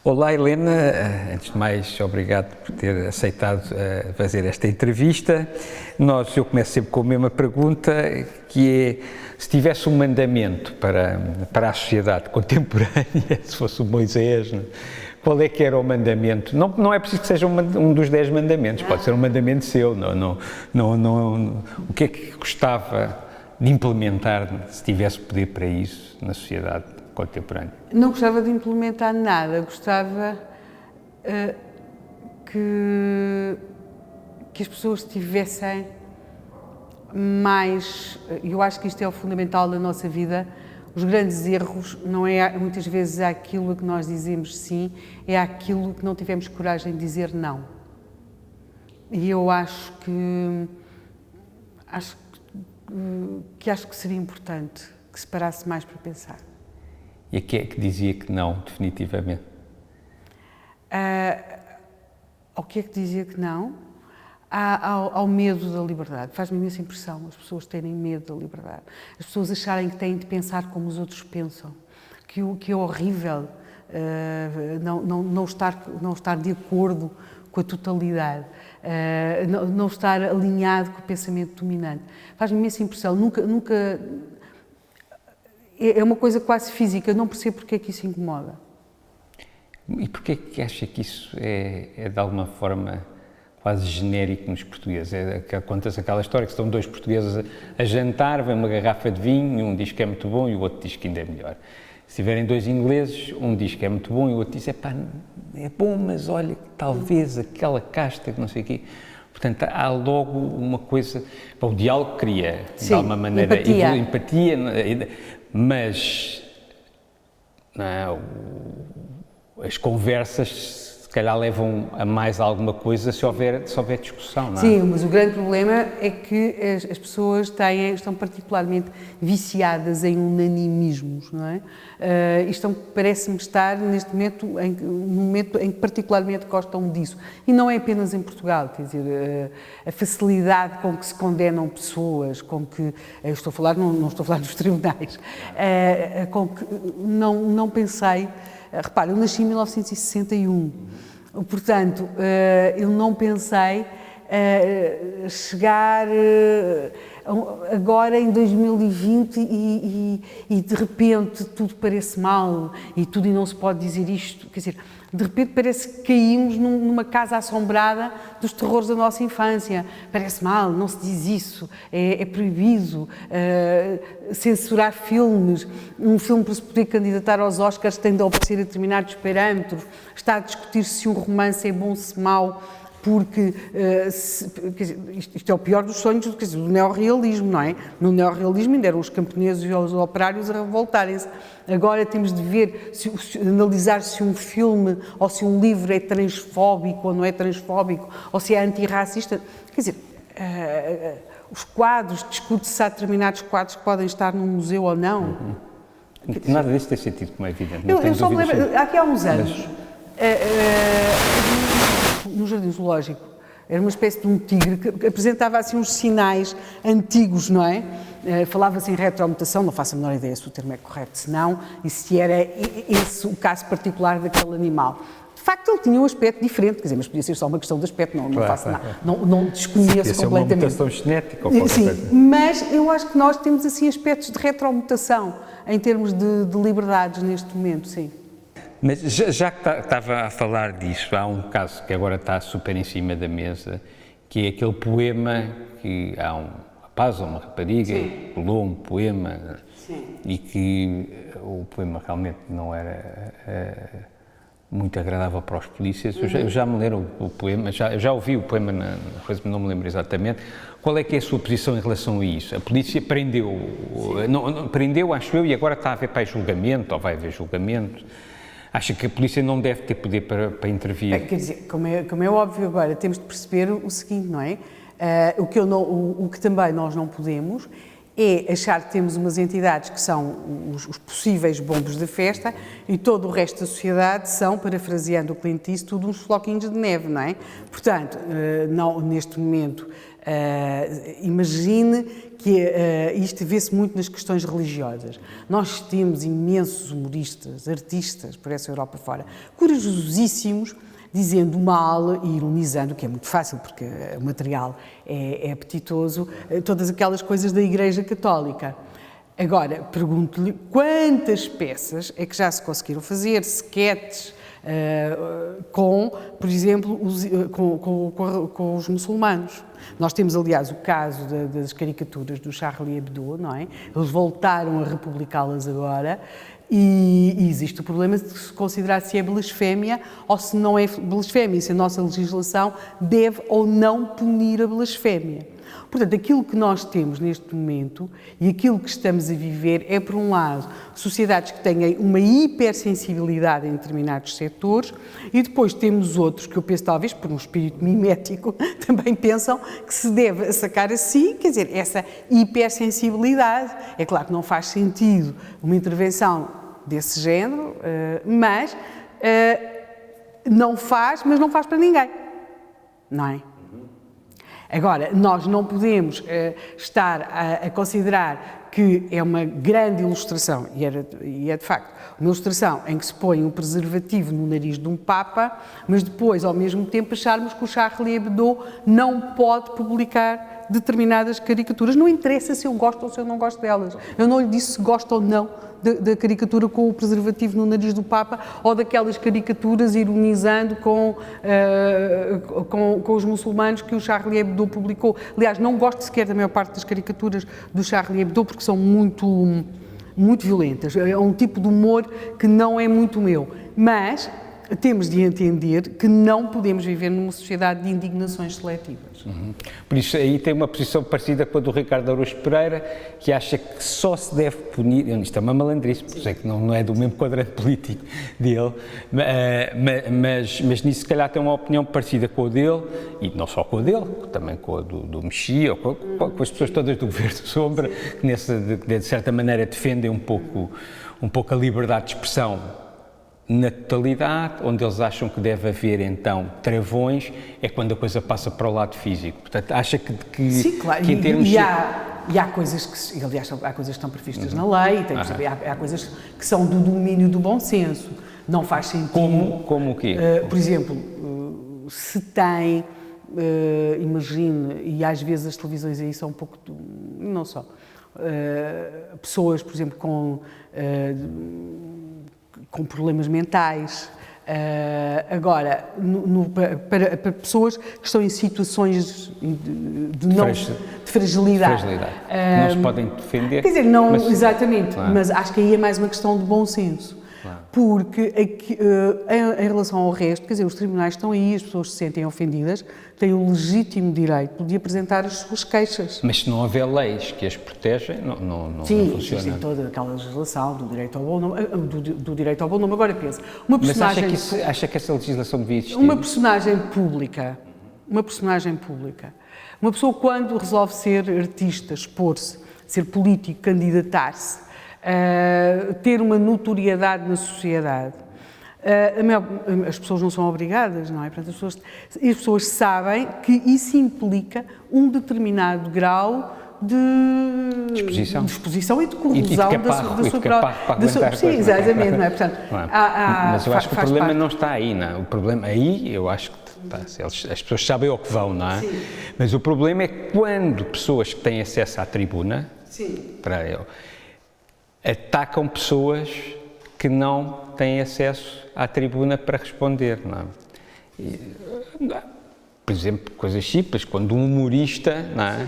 Olá, Helena. Antes de mais, obrigado por ter aceitado fazer esta entrevista. Eu começo sempre com a mesma pergunta, que é, se tivesse um mandamento para a sociedade contemporânea, se fosse o Moisés, qual é que era o mandamento? Não é preciso que seja um dos 10 mandamentos, pode ser um mandamento seu. O que é que gostava de implementar, se tivesse poder para isso, na sociedade contemporânea? Não gostava de implementar nada, gostava que as pessoas tivessem mais. Eu acho que isto é o fundamental da nossa vida. Os grandes erros não é muitas vezes aquilo que nós dizemos sim, é aquilo que não tivemos coragem de dizer não. E eu acho que seria importante que se parasse mais para pensar. E a que é que dizia que não, definitivamente? Ao que é que dizia que não? Ao medo da liberdade. Faz-me imensa impressão as pessoas terem medo da liberdade. As pessoas acharem que têm de pensar como os outros pensam. Que é horrível não estar de acordo com a totalidade. Não estar alinhado com o pensamento dominante. Faz-me imensa impressão. Nunca é uma coisa quase física, eu não percebo porque é que isso incomoda. E porquê é que acha que isso é de alguma forma quase genérico nos portugueses? Conta-se aquela história que estão dois portugueses a jantar, vem uma garrafa de vinho, um diz que é muito bom e o outro diz que ainda é melhor. Se tiverem dois ingleses, um diz que é muito bom e o outro diz, é bom, mas olha, talvez aquela casta que não sei o quê. Portanto, há logo uma coisa, o diálogo cria, de alguma maneira, empatia, mas as conversas se calhar levam a mais alguma coisa se houver discussão, não é? Sim, mas o grande problema é que as pessoas estão particularmente viciadas em unanimismos, não é? Parece-me estar neste momento, num momento em que particularmente gostam disso. E não é apenas em Portugal, quer dizer, a facilidade com que se condenam pessoas, com que, não estou a falar dos tribunais, com que não pensei. Repara, eu nasci em 1961, portanto, eu não pensei chegar agora em 2020 e de repente tudo parece mal e não se pode dizer isto, quer dizer, de repente parece que caímos numa casa assombrada dos terrores da nossa infância. Parece mal, não se diz isso, é proibido censurar filmes. Um filme para se poder candidatar aos Oscars tem de obedecer a determinados parâmetros. Está a discutir se um romance é bom, se mau, porque isto é o pior dos sonhos do neorrealismo, não é? No neorrealismo ainda eram os camponeses e os operários a revoltarem-se. Agora temos de ver, analisar se um filme ou se um livro é transfóbico ou não é transfóbico, ou se é antirracista. Quer dizer, os quadros, discute-se se há determinados quadros que podem estar num museu ou não. Nada disso tem sentido, como é evidente. Eu só me lembro, aqui há uns anos, no Jardim Zoológico, era uma espécie de um tigre que apresentava assim uns sinais antigos, não é? Falava-se em retromutação, não faço a menor ideia se o termo é correto, se não, e se era esse o caso particular daquele animal. De facto, ele tinha um aspecto diferente, quer dizer, mas podia ser só uma questão de aspecto, não faço nada, não desconheço completamente. Uma mutação genética ou qualquer coisa. Mas eu acho que nós temos assim aspectos de retromutação em termos de liberdades neste momento, sim. Mas já que estava a falar disso, há um caso que agora está super em cima da mesa, que é aquele poema que há um rapaz ou uma rapariga que colou um poema. Sim. E que o poema realmente não era muito agradável para os polícias. Eu já me leram o poema, já ouvi o poema, não me lembro exatamente. Qual é que é a sua posição em relação a isso? A polícia prendeu, acho eu, e agora está a haver julgamento, ou vai haver julgamento. Acha que a polícia não deve ter poder para intervir? Quer dizer, como é óbvio agora, temos de perceber o seguinte, não é? O que também nós não podemos é achar que temos umas entidades que são os possíveis bombos da festa e todo o resto da sociedade são, parafraseando o Clint Eastwood, tudo uns floquinhos de neve, não é? Portanto, neste momento, Imagine que isto vê-se muito nas questões religiosas. Nós temos imensos humoristas, artistas, por essa Europa fora, corajosíssimos, dizendo mal e ironizando, que é muito fácil, porque o material é apetitoso, todas aquelas coisas da Igreja Católica. Agora, pergunto-lhe quantas peças é que já se conseguiram fazer, sketches, com, por exemplo, com os muçulmanos. Nós temos, aliás, o caso das caricaturas do Charlie Hebdo, não é? Eles voltaram a republicá-las agora e existe o problema de se considerar se é blasfémia ou se não é blasfémia, se a nossa legislação deve ou não punir a blasfémia. Portanto, aquilo que nós temos neste momento e aquilo que estamos a viver é, por um lado, sociedades que têm uma hipersensibilidade em determinados setores e depois temos outros que eu penso, talvez por um espírito mimético, também pensam que se deve sacar assim, quer dizer, essa hipersensibilidade. É claro que não faz sentido uma intervenção desse género, mas não faz para ninguém, não é? Agora, nós não podemos estar a considerar que é uma grande ilustração, e é de facto uma ilustração em que se põe um preservativo no nariz de um Papa, mas depois, ao mesmo tempo, acharmos que o Charlie Hebdo não pode publicar determinadas caricaturas. Não interessa se eu gosto ou se eu não gosto delas. Eu não lhe disse se gosto ou não da caricatura com o preservativo no nariz do Papa ou daquelas caricaturas ironizando com os muçulmanos que o Charlie Hebdo publicou. Aliás, não gosto sequer da maior parte das caricaturas do Charlie Hebdo porque são muito violentas. É um tipo de humor que não é muito meu. Mas temos de entender que não podemos viver numa sociedade de indignações seletivas. Por isso aí tem uma posição parecida com a do Ricardo Araújo Pereira, que acha que só se deve punir, isto é uma malandrice, por isso é que não é do mesmo quadrante político dele, mas nisso se calhar tem uma opinião parecida com a dele, e não só com a dele, também com a do Mexia, ou com as pessoas todas do Governo Sombra, que de certa maneira defendem um pouco a liberdade de expressão na totalidade, onde eles acham que deve haver, então, travões, é quando a coisa passa para o lado físico. Portanto, acha que sim, claro, que em termos... E há coisas que, aliás, há coisas que estão previstas na lei, há coisas que são do domínio do bom senso. Não faz sentido... Como o quê? Por exemplo, se tem, imagine, e às vezes as televisões aí são um pouco... Não só. Pessoas, por exemplo, com problemas mentais. Agora, para pessoas que estão em situações de fragilidade. Não se podem defender. Quer dizer, não, exatamente, mas acho que aí é mais uma questão de bom senso. Porque em relação ao resto, quer dizer, os tribunais estão aí, as pessoas se sentem ofendidas, têm o legítimo direito de apresentar as suas queixas. Mas se não houver leis que as protegem, não funciona. Sim, existe toda aquela legislação do direito ao bom nome, do direito ao bom nome. Agora pensa, uma personagem... Mas acha que essa legislação devia existir? Uma personagem pública, uma pessoa quando resolve ser artista, expor-se, ser político, candidatar-se, ter uma notoriedade na sociedade. As pessoas não são obrigadas, não é? Portanto, as pessoas sabem que isso implica um determinado grau de exposição e de corrosão da sua própria... Sim, exatamente, não é? Portanto, mas eu acho que o problema não está aí, não é? O problema aí, eu acho que as pessoas sabem ao que vão, não é? Sim. Mas o problema é quando pessoas que têm acesso à tribuna, para eu, atacam pessoas que não têm acesso à tribuna para responder, não é? Por exemplo, coisas simples, quando um humorista, não é,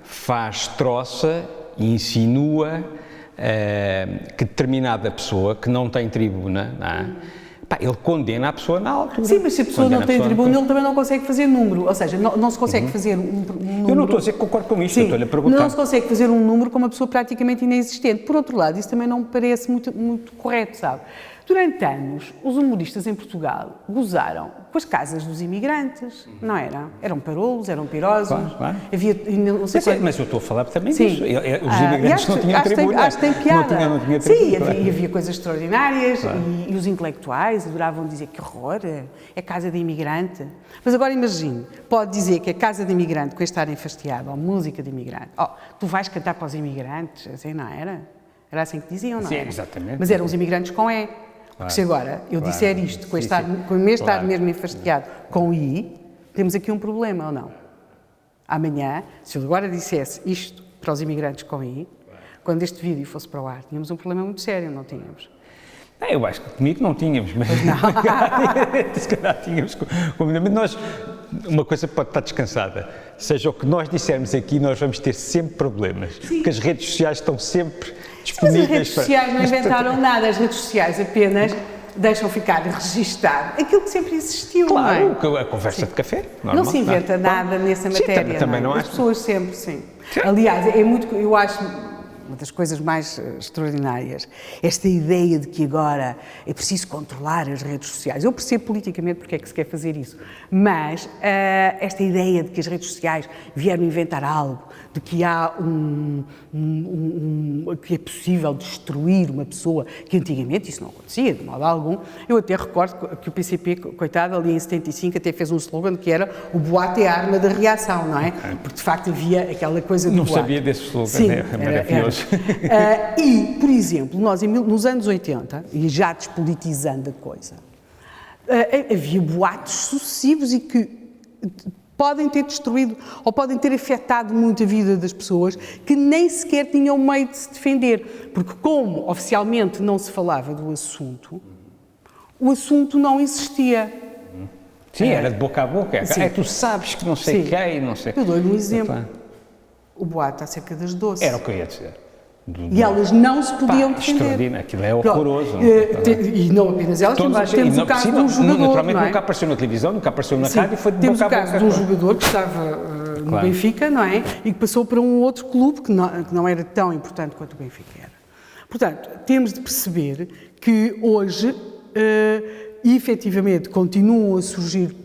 faz troça e insinua que determinada pessoa que não tem tribuna, não é? Ele condena a pessoa na altura. Sim, mas se a pessoa não tem tribuna, ele também não consegue fazer número. Ou seja, não se consegue fazer um número... Eu não estou a dizer que concordo com isto, estou-lhe a perguntar. Não se consegue fazer um número com uma pessoa praticamente inexistente. Por outro lado, isso também não me parece muito correto, sabe? Durante anos, os humoristas em Portugal gozaram com as casas dos imigrantes, não eram? Eram parolos, eram pirosos. Claro. Havia, não sei Mas eu estou a falar também Sim. disso. Os imigrantes não tinham tribuna. Acho que tem piada. Não tinha Sim, tribuna. havia coisas extraordinárias e os intelectuais adoravam dizer que horror, é casa de imigrante. Mas agora imagine, pode dizer que a casa de imigrante, com estar enfastiado, ou música de imigrante, tu vais cantar para os imigrantes, assim não era? Era assim que diziam, não Sim, era? exatamente. Mas eram os imigrantes com E. Porque se agora eu disser isto, com estar mesmo enfastiado com I, temos aqui um problema, ou não? Amanhã, se eu agora dissesse isto para os imigrantes com I, quando este vídeo fosse para o ar, tínhamos um problema muito sério, não tínhamos? Eu acho que comigo não tínhamos, mas se calhar tínhamos. Mas nós, uma coisa pode estar descansada, seja o que nós dissermos aqui, nós vamos ter sempre problemas, porque as redes sociais estão sempre disponíveis. Mas as redes sociais não inventaram nada, as redes sociais apenas deixam ficar registado aquilo que sempre existiu, Claro, não é? a conversa de café, normal. Não se inventa nada nessa matéria, também não As acho. pessoas sempre, sim. Aliás, é muito, eu acho, uma das coisas mais extraordinárias, esta ideia de que agora é preciso controlar as redes sociais. Eu percebo politicamente porque é que se quer fazer isso, mas esta ideia de que as redes sociais vieram inventar algo, de que há que é possível destruir uma pessoa, que antigamente isso não acontecia de modo algum. Eu até recordo que o PCP, coitado, ali em 75 até fez um slogan que era o boato é a arma da reação, não é? Porque de facto havia aquela coisa do Não boato. sabia desse slogan, Sim, é maravilhoso. E, por exemplo, nós nos anos 80, e já despolitizando a coisa, havia boatos sucessivos e que podem ter destruído ou podem ter afetado muito a vida das pessoas que nem sequer tinham meio de se defender. Porque como oficialmente não se falava do assunto, o assunto não existia. Sim, era de boca a boca. Sim. Tu sabes que não sei Sim. quem, não sei... Eu dou-lhe um exemplo. O boato acerca das doces. Era o que eu ia dizer. E elas não se podiam defender. Extraordinário, aquilo é horroroso. E não apenas elas, temos o caso de um jogador, naturalmente não é? nunca apareceu na televisão, nunca apareceu na rádio, foi de Temos boca o a boca. caso de um jogador que estava no Benfica, não é? E que passou para um outro clube que não era tão importante quanto o Benfica era. Portanto, temos de perceber que hoje, efetivamente, continuam a surgir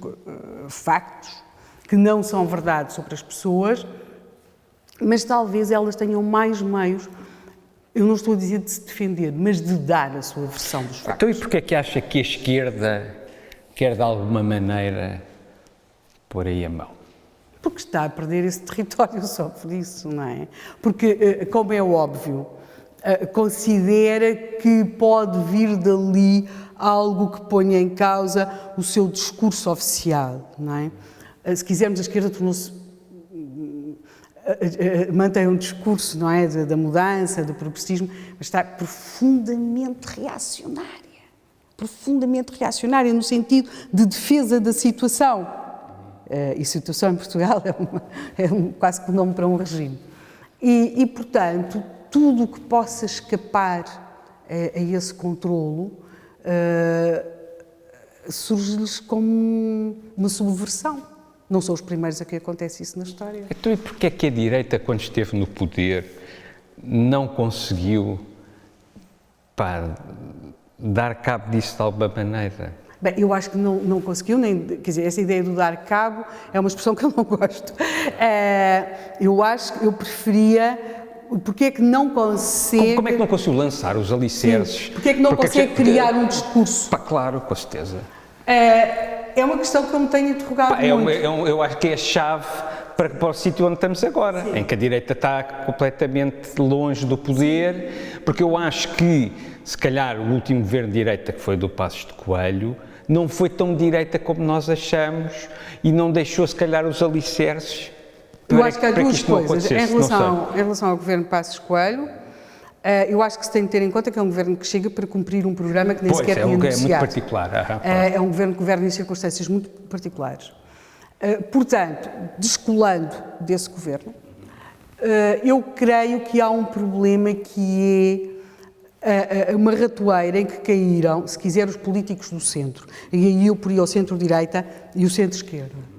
factos que não são verdade sobre as pessoas, mas talvez elas tenham mais meios, eu não estou a dizer de se defender, mas de dar a sua versão dos factos. Então e porquê é que acha que a esquerda quer de alguma maneira pôr aí a mão? Porque está a perder esse território só por isso, não é? Porque, como é óbvio, considera que pode vir dali algo que ponha em causa o seu discurso oficial, não é? Se quisermos, a esquerda tornou-se mantém um discurso, não é, da mudança, do progressismo, mas está profundamente reacionária no sentido de defesa da situação. E situação em Portugal é quase que um nome para um regime. E, portanto, tudo o que possa escapar a esse controlo surge-lhes como uma subversão. Não são os primeiros a que acontece isso na história. Então e porquê é que a direita, quando esteve no poder, não conseguiu dar cabo disso de alguma maneira? Bem, eu acho que não conseguiu, quer dizer, essa ideia do dar cabo é uma expressão que eu não gosto. Eu acho que eu preferia... Porque é que não consegue... Como é que não conseguiu lançar os alicerces? Porque é que não consegue criar um discurso? Claro, com certeza. É uma questão que eu me tenho interrogado muito. Eu acho que é a chave para o sítio onde estamos agora, em que a direita está completamente longe do poder, porque eu acho que, se calhar, o último governo de direita, que foi do Passos de Coelho, não foi tão direita como nós achamos e não deixou, se calhar, os alicerces eu acho que há duas coisas. Em relação ao governo Passos Coelho, eu acho que se tem de ter em conta que é um governo que chega para cumprir um programa que nem sequer tinha anunciado. É muito particular. É um governo que governa em circunstâncias muito particulares. Portanto, descolando desse governo, eu creio que há um problema que é uma ratoeira em que caíram, se quiser, os políticos do centro. E aí eu poria o centro-direita e o centro-esquerda.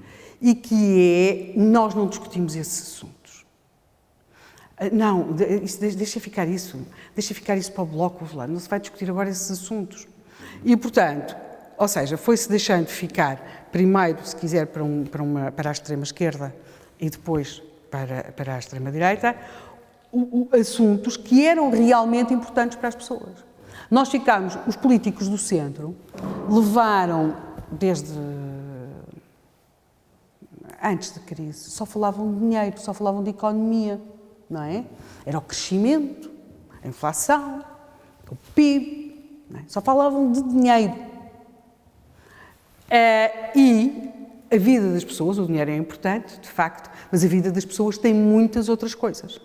E que é, nós não discutimos esses assuntos. Não, deixa ficar isso para o Bloco, não se vai discutir agora esses assuntos. E, portanto, ou seja, foi-se deixando ficar, primeiro, se quiser, para a extrema-esquerda e depois para a extrema-direita, assuntos que eram realmente importantes para as pessoas. Nós ficámos, os políticos do centro levaram, desde antes da crise, só falavam de dinheiro, só falavam de economia, não é? Era o crescimento, a inflação, o PIB, não é? Só falavam de dinheiro. E a vida das pessoas, o dinheiro é importante, de facto, mas a vida das pessoas tem muitas outras coisas.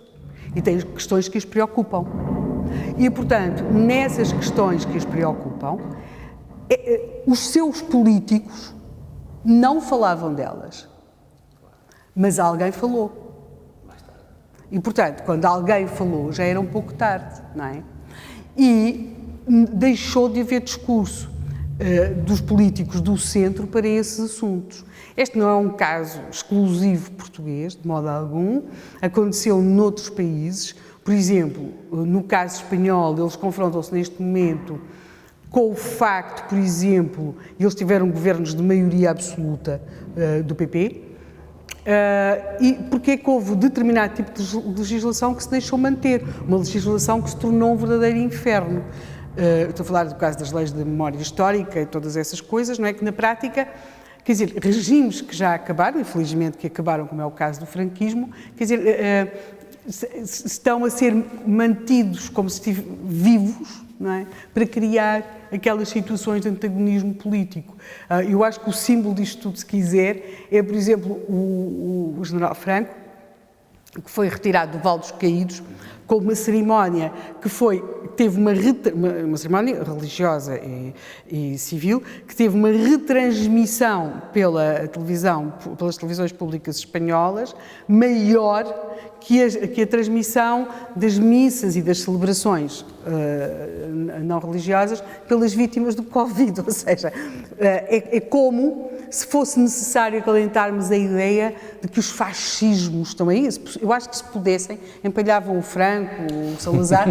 E tem questões que as preocupam. E, portanto, nessas questões que as preocupam, os seus políticos não falavam delas. Mas alguém falou. E, portanto, quando alguém falou, já era um pouco tarde, não é? E deixou de haver discurso dos políticos do centro para esses assuntos. Este não é um caso exclusivo português, de modo algum. Aconteceu noutros países. Por exemplo, no caso espanhol, eles confrontam-se neste momento com o facto, por exemplo, eles tiveram governos de maioria absoluta do PP, e porque é que houve determinado tipo de legislação que se deixou manter, uma legislação que se tornou um verdadeiro inferno. Estou a falar do caso das leis de memória histórica e todas essas coisas, não é? Que na prática, quer dizer, regimes que já acabaram, infelizmente que acabaram, como é o caso do franquismo, quer dizer, estão a ser mantidos como se estivessem vivos, não é? Para criar aquelas situações de antagonismo político. Eu acho que o símbolo disto tudo, se quiser, é, por exemplo, o general Franco, que foi retirado do Vale dos Caídos, com uma cerimónia que teve uma cerimónia religiosa e civil, que teve uma retransmissão pelas televisões públicas espanholas, maior que a transmissão das missas e das celebrações não religiosas pelas vítimas do Covid, ou seja, é como se fosse necessário acalentarmos a ideia de que os fascismos estão aí. Eu acho que se pudessem, empalhavam o Franco, o Salazar,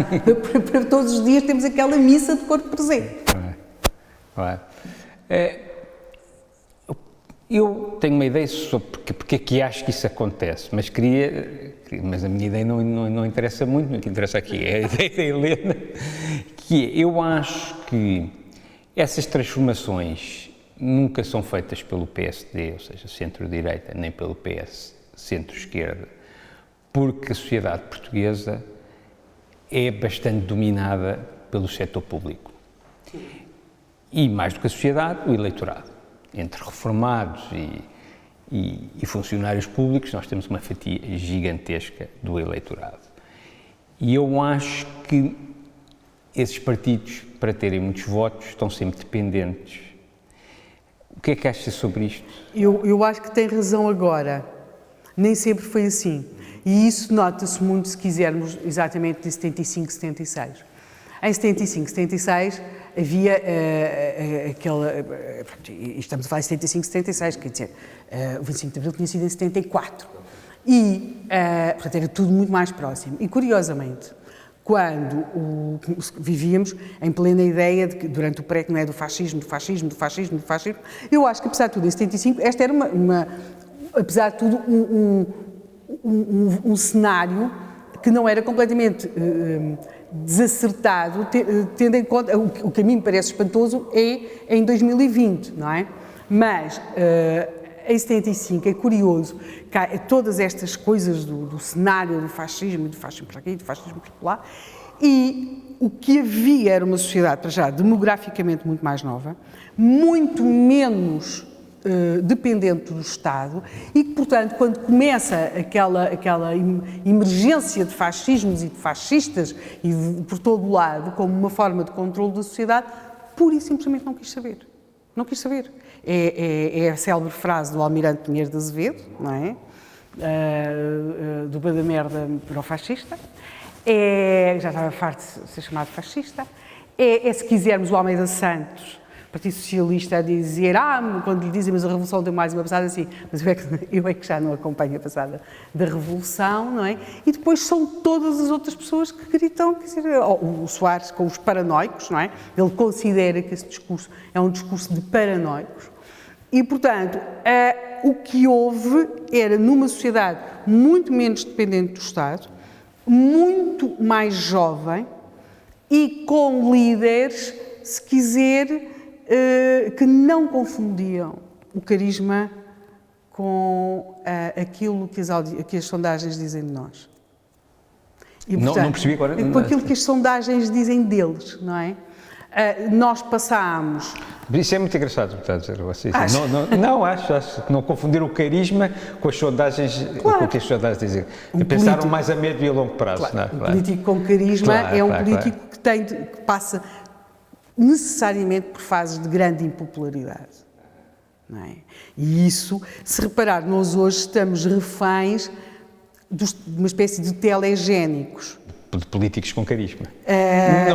para todos os dias temos aquela missa de corpo presente. Claro. Eu tenho uma ideia sobre porque é que acho que isso acontece, mas a minha ideia não interessa muito, o que interessa aqui é a ideia da Helena, que é, eu acho que essas transformações nunca são feitas pelo PSD, ou seja, centro-direita, nem pelo PS, centro-esquerda, porque a sociedade portuguesa é bastante dominada pelo setor público. E, mais do que a sociedade, o eleitorado. Entre reformados e funcionários públicos, nós temos uma fatia gigantesca do eleitorado. E eu acho que esses partidos, para terem muitos votos, estão sempre dependentes. O que é que acha sobre isto? Eu acho que tem razão agora. Nem sempre foi assim. E isso nota-se muito, se quisermos, exatamente em 75, 76. Em 75, 76 havia e estamos a falar de 75, 76, quer dizer, o 25 de Abril tinha sido em 74. E, portanto, era tudo muito mais próximo. E, curiosamente, quando vivíamos em plena ideia de que, durante o pré, não é, do fascismo, eu acho que, apesar de tudo, em 75, esta era apesar de tudo, um cenário que não era completamente desacertado, tendo em conta, o que a mim me parece espantoso é em 2020, não é? Mas em 75 é curioso que todas estas coisas do cenário do fascismo para aqui, do fascismo para lá, e o que havia era uma sociedade, para já, demograficamente muito mais nova, muito menos dependente do Estado e que, portanto, quando começa aquela emergência de fascismos e de fascistas por todo o lado, como uma forma de controle da sociedade, pura e simplesmente não quis saber. Não quis saber. É a célebre frase do Almirante Pinheiro de Azevedo, não é? Do da merda para o fascista. Já estava farto de ser chamado fascista. Se quisermos, o Almeida Santos, Partido Socialista a dizer, quando lhe dizem, mas a Revolução deu mais uma passada, assim, mas eu é que já não acompanho a passada da Revolução, não é? E depois são todas as outras pessoas que gritam, quer dizer, o Soares com os paranoicos, não é? Ele considera que esse discurso é um discurso de paranoicos. E, portanto, o que houve era, numa sociedade muito menos dependente do Estado, muito mais jovem e com líderes, se quiser, que não confundiam o carisma com aquilo que as sondagens dizem de nós. E, portanto, não percebi agora. Com aquilo que as sondagens dizem deles, não é? Nós passámos... Isso é muito engraçado o que está a dizer você. Acho que não confundir o carisma com as sondagens, com o que as sondagens dizem. Pensaram mais a médio e a longo prazo. Claro, um político com carisma é um político que passa necessariamente por fases de grande impopularidade. Não é? E isso, se reparar, nós hoje estamos reféns de uma espécie de telegénicos. De políticos com carisma.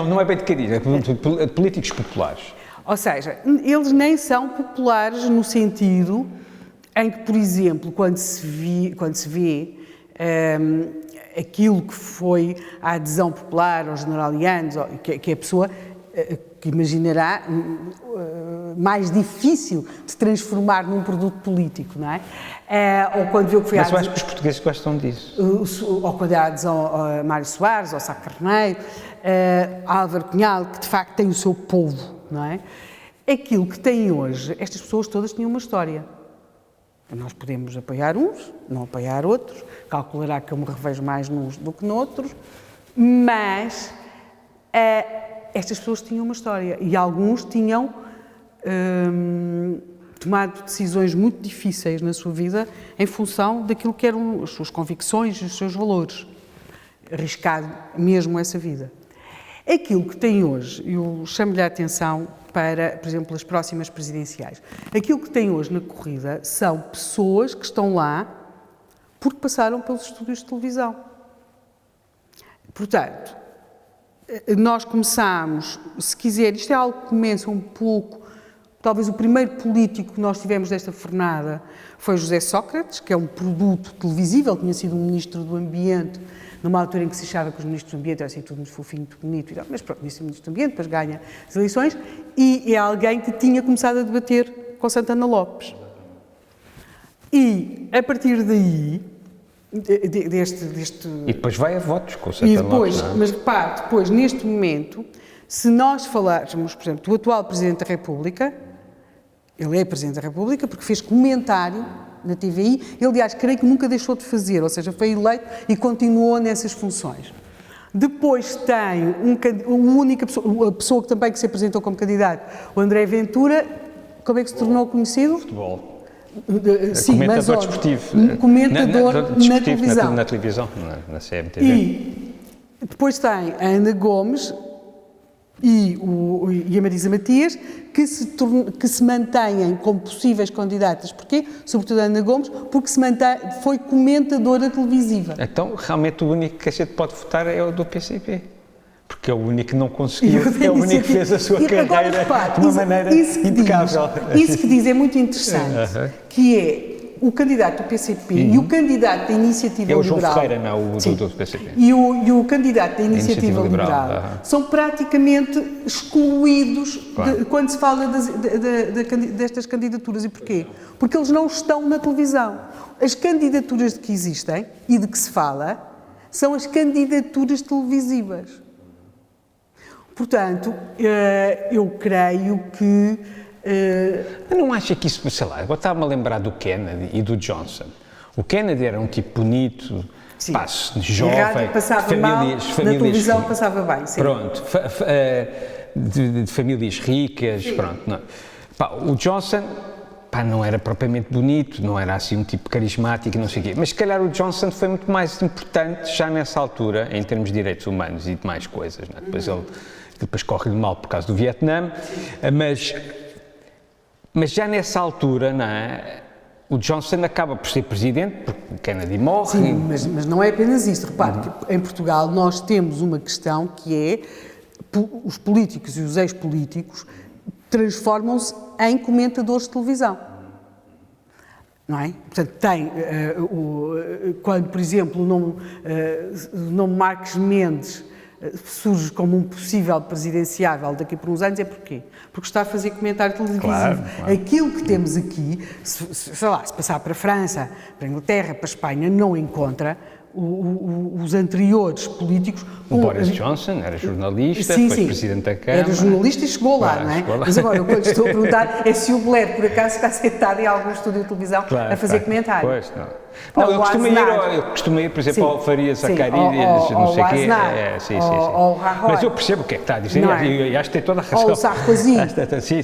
Não é bem de carisma, é de políticos populares. Ou seja, eles nem são populares no sentido em que, por exemplo, quando se vê aquilo que foi a adesão popular aos generalianos, que é a pessoa que imaginará mais difícil de transformar num produto político, não é? Ou quando vê o que foi Mas eu acho que os portugueses gostam disso. Ou quando é a adesão a Mário Soares, ao Sá Carneiro, a Álvaro Cunhal, que de facto tem o seu povo, não é? Aquilo que tem hoje, estas pessoas todas tinham uma história. Nós podemos apoiar uns, não apoiar outros, calculará que eu me revejo mais nos do que noutros, mas estas pessoas tinham uma história e alguns tinham tomado decisões muito difíceis na sua vida em função daquilo que eram as suas convicções e os seus valores. Arriscado mesmo essa vida. Aquilo que tem hoje, eu chamo-lhe a atenção para, por exemplo, as próximas presidenciais. Aquilo que tem hoje na corrida são pessoas que estão lá porque passaram pelos estúdios de televisão. Portanto, nós começámos, se quiser, isto é algo que começa um pouco, talvez o primeiro político que nós tivemos desta fornada foi José Sócrates, que é um produto televisivo, ele tinha sido um ministro do Ambiente, numa altura em que se achava que os ministros do Ambiente eram assim tudo muito fofinho, muito bonito e tal, mas pronto, disse o ministro do Ambiente, depois ganha as eleições, e é alguém que tinha começado a debater com Santana Lopes. E, a partir daí, E depois vai a votos com o Santana Lopes, não é? Mas repare, depois, neste momento, se nós falarmos, por exemplo, do atual Presidente da República, ele é Presidente da República porque fez comentário na TVI, ele, aliás, creio que nunca deixou de fazer, ou seja, foi eleito e continuou nessas funções. Depois tem a pessoa que também se apresentou como candidato, o André Ventura, como é que se tornou conhecido? Futebol. Sim, comentador desportivo. Comentador na televisão. Na televisão, na CMTV. E depois tem a Ana Gomes e a Marisa Matias, que se mantêm como possíveis candidatas. Porquê? Sobretudo a Ana Gomes, porque foi comentadora televisiva. Então, realmente, o único que a gente pode votar é o do PCP. Porque é o único que não conseguiu, é o único que fez a sua carreira de uma maneira impecável. Isso que diz é muito interessante, que é o candidato do PCP e o candidato da Iniciativa Liberal... É o João Ferreira, não o do PCP. E o candidato da Iniciativa Liberal são praticamente excluídos quando se fala destas candidaturas. E porquê? Porque eles não estão na televisão. As candidaturas de que existem e de que se fala são as candidaturas televisivas. Portanto, eu creio que... Não acha que isso, sei lá, agora estava-me a lembrar do Kennedy e do Johnson. O Kennedy era um tipo bonito, jovem, na rádio passava mal, na televisão passava bem. Sim. Pronto, de famílias ricas, pronto. Não. O Johnson... não era propriamente bonito, não era assim um tipo carismático e não sei o quê, mas se calhar o Johnson foi muito mais importante já nessa altura, em termos de direitos humanos e de mais coisas, não é? Depois corre-lhe mal por causa do Vietnã, mas já nessa altura, não é? O Johnson acaba por ser presidente, porque o Kennedy morre. Sim, mas não é apenas isso. Repare que em Portugal nós temos uma questão que é os políticos e os ex-políticos transformam-se em comentadores de televisão. Não é? Portanto, tem, quando, por exemplo, o nome Marques Mendes surge como um possível presidenciável daqui por uns anos, é porquê? Porque está a fazer comentário televisivo. Claro. Aquilo que temos aqui, sei lá, se passar para a França, para a Inglaterra, para a Espanha, não encontra os anteriores políticos. O Boris Johnson era jornalista, sim, foi presidente da Câmara. Era jornalista e chegou lá, não é? Chegou lá. Mas agora, o que eu lhe estou a perguntar é se o Blair, por acaso, está sentado em algum estúdio de televisão a fazer comentário. Pois, não. Não, eu costumo ir, por exemplo, ao Farias, a Carides, não sei o quê. Sim. Mas eu percebo o que é que está a dizer e acho que tem toda a razão. Ou o Sarkozy. Sim.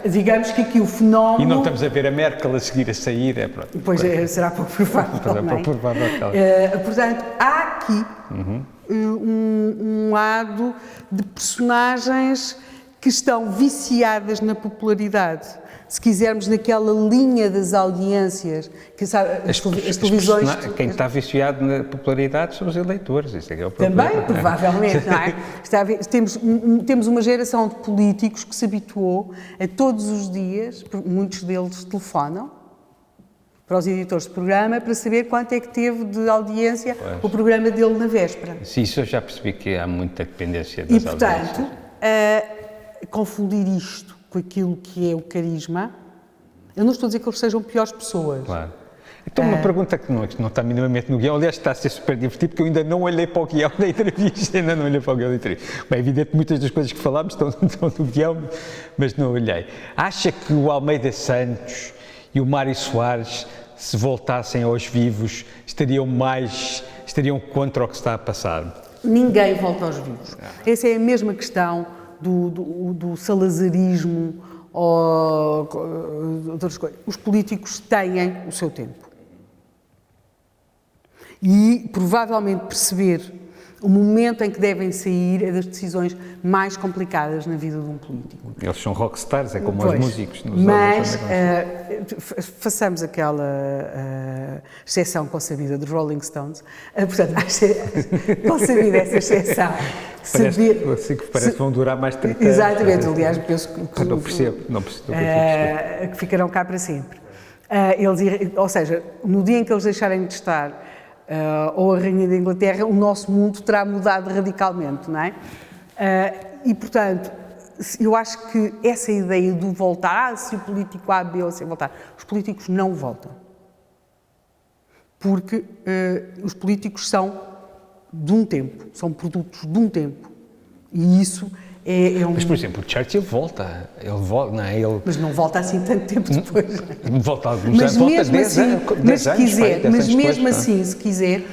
Digamos que aqui o fenómeno... E não estamos a ver a Merkel a seguir a sair, pronto. Pois será pouco provável também. Portanto, há aqui um lado de personagens que estão viciadas na popularidade. Se quisermos, naquela linha das audiências, que sabe, as televisões... Quem está viciado na popularidade são os eleitores, isso é que é o problema. Também, provavelmente, não é? Temos uma geração de políticos que se habituou a todos os dias, muitos deles telefonam para os editores de programa para saber quanto é que teve de audiência o programa dele na véspera. Sim, isso eu já percebi que há muita dependência das audiências. E, portanto, confundir isto com aquilo que é o carisma, eu não estou a dizer que eles sejam piores pessoas. Claro. Então, uma pergunta que não está minimamente no guião, aliás, está a ser super divertido, porque eu ainda não olhei para o guião da entrevista, Bem, é evidente que muitas das coisas que falámos estão no guião, mas não olhei. Acha que o Almeida Santos e o Mário Soares, se voltassem aos vivos, estariam contra o que está a passar? Ninguém volta aos vivos. Essa é a mesma questão do salazarismo ou outras coisas. Os políticos têm o seu tempo. E provavelmente perceber o momento em que devem sair é das decisões mais complicadas na vida de um político. Eles são rockstars, é como os músicos. Mas façamos aquela exceção consabida dos Rolling Stones. Portanto, consabida essa exceção. Parece que vão durar mais tempo. Exatamente, aliás, penso que... Não percebo. Que ficarão cá para sempre. Ou seja, no dia em que eles deixarem de estar, ou a Rainha da Inglaterra, o nosso mundo terá mudado radicalmente, não é? E, portanto, eu acho que essa ideia do voltar, se o político A, B ou C voltar, os políticos não voltam. Porque os políticos são de um tempo, são produtos de um tempo. E isso é um... Mas, por exemplo, o Churchill volta. Ele volta, não é? Mas não volta assim tanto tempo depois. Volta alguns anos, volta 10 anos. Mas mesmo assim, se quiser,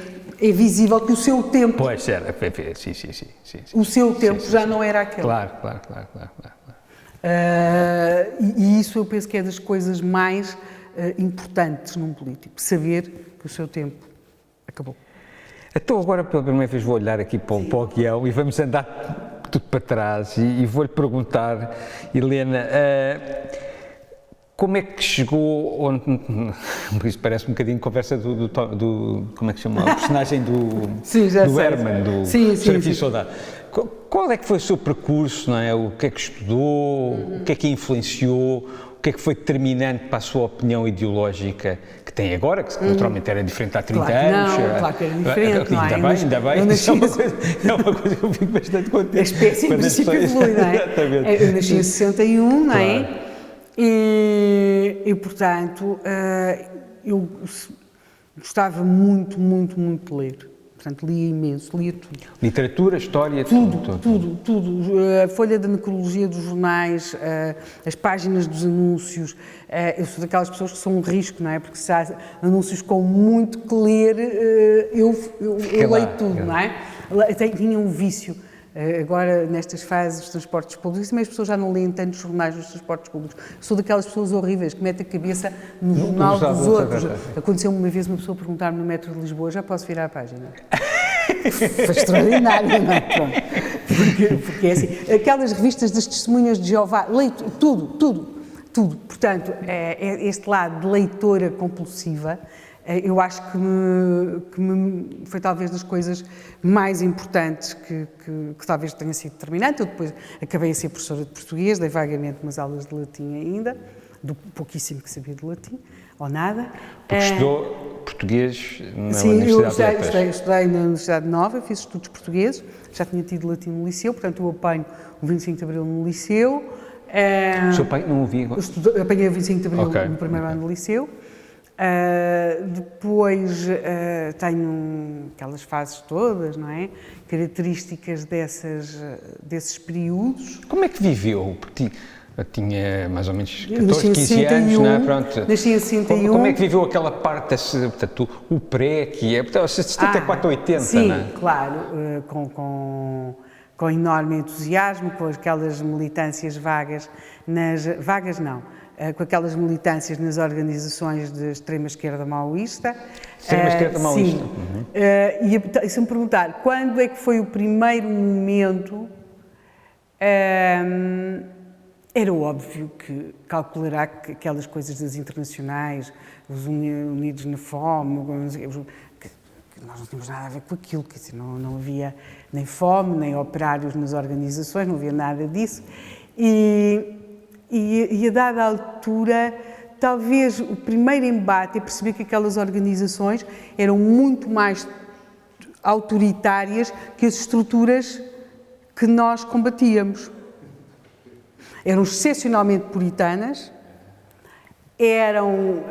é visível que o seu tempo... Pois, era. Sim. O seu tempo já não era aquele. Claro. E isso eu penso que é das coisas mais importantes num político. Saber que o seu tempo acabou. Então agora pela primeira vez vou olhar aqui para o guião e vamos andar tudo para trás e vou-lhe perguntar, Helena, como é que chegou onde... Isso parece um bocadinho conversa do como é que se chama? O personagem do Herman, do Serafim Saudade. Qual é que foi o seu percurso, não é? O que é que estudou, o que é que influenciou, o que é que foi determinante para a sua opinião ideológica que tem agora, que naturalmente era diferente há 30 anos. Claro que era diferente, não é? Ainda bem. Isso é uma coisa que eu fico bastante contente. A espécie, em princípio, evolui, não é? Exatamente. Eu nasci em 61, não é? E portanto, eu gostava muito de ler. Portanto, lia imenso, lia tudo. Literatura, história, tudo. A folha da necrologia dos jornais, as páginas dos anúncios. Eu sou daquelas pessoas que são um risco, não é? Porque se há anúncios com muito que ler, eu leio tudo, não é? Tinha um vício. Agora, nestas fases dos transportes públicos, mas as pessoas já não leem tantos jornais nos transportes públicos. Sou daquelas pessoas horríveis que metem a cabeça no jornal dos outros. Aconteceu-me uma vez uma pessoa perguntar-me no metro de Lisboa, já posso virar a página? Foi extraordinário, não é? Pronto. Porque é assim, aquelas revistas das testemunhas de Jeová, leio tudo. Portanto, este lado de leitora compulsiva Eu acho que foi talvez das coisas mais importantes que talvez tenha sido determinante. Eu depois acabei a ser professora de português, dei vagamente umas aulas de latim ainda, do pouquíssimo que sabia de latim, ou nada. Porque estudou português na Sim, Universidade de Letras. eu estudei na Universidade Nova, fiz estudos portugueses, já tinha tido latim no liceu, portanto eu apanho o 25 de Abril no liceu. O seu pai não ouvia? Apanhei o 25 de Abril no primeiro ano do liceu. Depois tenho aquelas fases todas, não é? Características desses períodos. Como é que viveu? Porque eu tinha mais ou menos 14, 15 anos, não é? Pronto. Nasci em 61. Como é que viveu aquela parte, portanto, o pré, que é, portanto, 74, 80, sim, não é? Claro, com enorme entusiasmo, com aquelas militâncias vagas, com aquelas militâncias nas organizações de extrema-esquerda maoísta. Extrema-esquerda maoísta? Sim. E se me perguntar, quando é que foi o primeiro momento, era óbvio que calculará que aquelas coisas das internacionais, os Unidos na Fome, que nós não tínhamos nada a ver com aquilo, quer dizer, não havia nem fome, nem operários nas organizações, não havia nada disso. E a dada altura, talvez o primeiro embate é perceber que aquelas organizações eram muito mais autoritárias que as estruturas que nós combatíamos. Eram excepcionalmente puritanas, eram...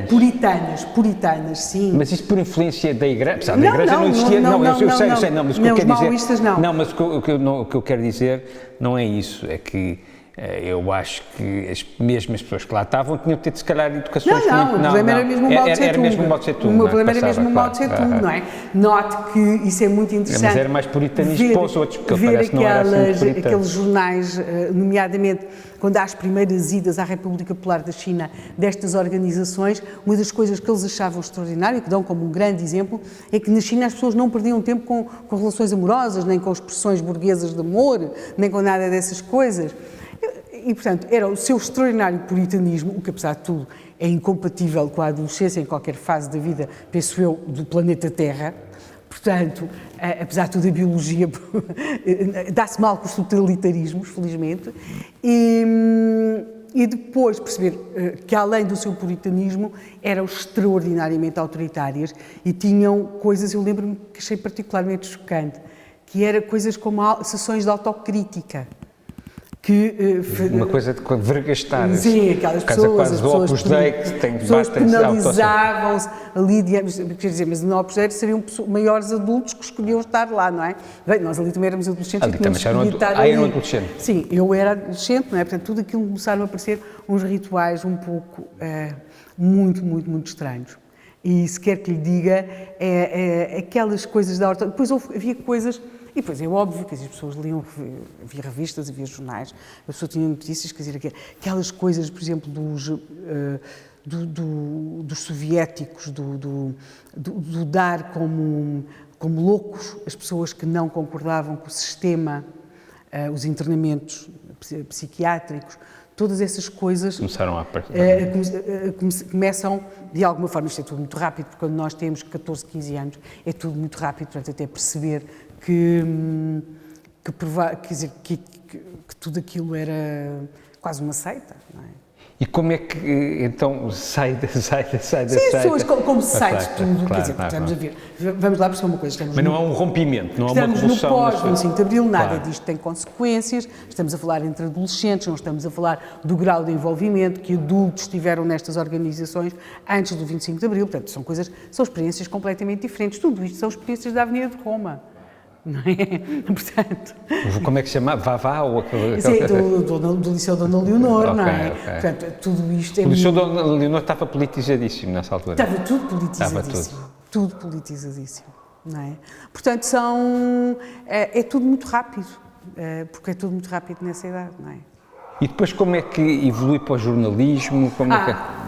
Puritanas, sim. Mas isto por influência da Igreja? Apesar da Igreja não existia... Eu sei, mas o que eu quero dizer... Não, mas o que eu quero dizer não é isso, é que eu acho que as mesmas pessoas que lá estavam tinham que ter, se calhar, educações... O problema era mesmo o Mao Tse-tung. Era mesmo o Mao Tse-tung. O meu problema era mesmo o Mao Tse-tung, não é? Note que isso é muito interessante. Mas era mais puritanismo para os outros, porque parece que não era assim puritano. Aqueles jornais, nomeadamente, quando há as primeiras idas à República Popular da China destas organizações, uma das coisas que eles achavam extraordinário, que dão como um grande exemplo, é que na China as pessoas não perdiam tempo com relações amorosas, nem com expressões burguesas de amor, nem com nada dessas coisas. E, portanto, era o seu extraordinário puritanismo, o que, apesar de tudo, é incompatível com a adolescência em qualquer fase da vida, penso eu, do planeta Terra. Portanto, apesar de tudo, a biologia dá-se mal com os totalitarismos, felizmente. E depois perceber que, além do seu puritanismo, eram extraordinariamente autoritárias e tinham coisas, eu lembro-me que achei particularmente chocante, que era coisas como sessões de autocrítica. Uma coisa de vergastar. Sim, aquelas pessoas penalizavam-se ali, quer dizer, mas no Opus Dei seriam maiores adultos que escolhiam estar lá, não é? Bem, nós ali também éramos adolescentes. Ali também eram adolescentes. Sim, eu era adolescente, não é? Portanto, tudo aquilo começaram a aparecer uns rituais um pouco, muito estranhos. E se quer que lhe diga, aquelas coisas da horta. Depois havia coisas. E depois é óbvio que as pessoas liam, havia revistas, havia jornais, a pessoa tinha notícias, quer dizer, aquelas coisas, por exemplo, dos soviéticos, do dar como loucos as pessoas que não concordavam com o sistema, os internamentos psiquiátricos, todas essas coisas começaram a aparecer. Começam, de alguma forma, isto é tudo muito rápido, porque quando nós temos 14, 15 anos, é tudo muito rápido, portanto, até perceber que tudo aquilo era quase uma seita, não é? E como é que, então, sai da seita? Sim, as pessoas, como sai de tudo, quer dizer, estamos a ver, vamos lá perceber uma coisa. Mas não há um rompimento, não há uma revolução. Estamos no pós-25 de Abril, nada disto tem consequências, estamos a falar entre adolescentes, não estamos a falar do grau de envolvimento que adultos tiveram nestas organizações antes do 25 de Abril, portanto, são experiências completamente diferentes, tudo isto são experiências da Avenida de Roma. Não é? Portanto... Como é que se chama? Vavá? Sim, do Liceu Dona Leonor, não é? Portanto, tudo isto é... O Liceu Dona Leonor estava politizadíssimo nessa altura. Estava tudo politizadíssimo. Tudo politizadíssimo, não é? Portanto, é tudo muito rápido, porque é tudo muito rápido nessa idade, não é? E depois como é que evolui para o jornalismo?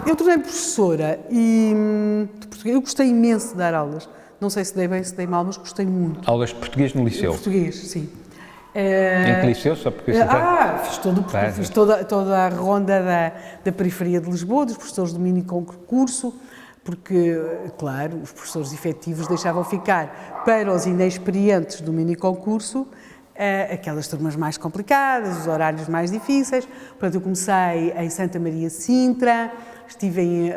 Eu tornei professora de português. Eu gostei imenso de dar aulas. Não sei se dei bem, se dei mal, mas gostei muito. Aulas de português no liceu? Português, sim. Em que liceu? Só porque fiz toda a ronda da periferia de Lisboa, dos professores do mini concurso, porque, claro, os professores efetivos deixavam ficar para os inexperientes do mini-concurso aquelas turmas mais complicadas, os horários mais difíceis. Portanto, eu comecei em Santa Maria Sintra, estive em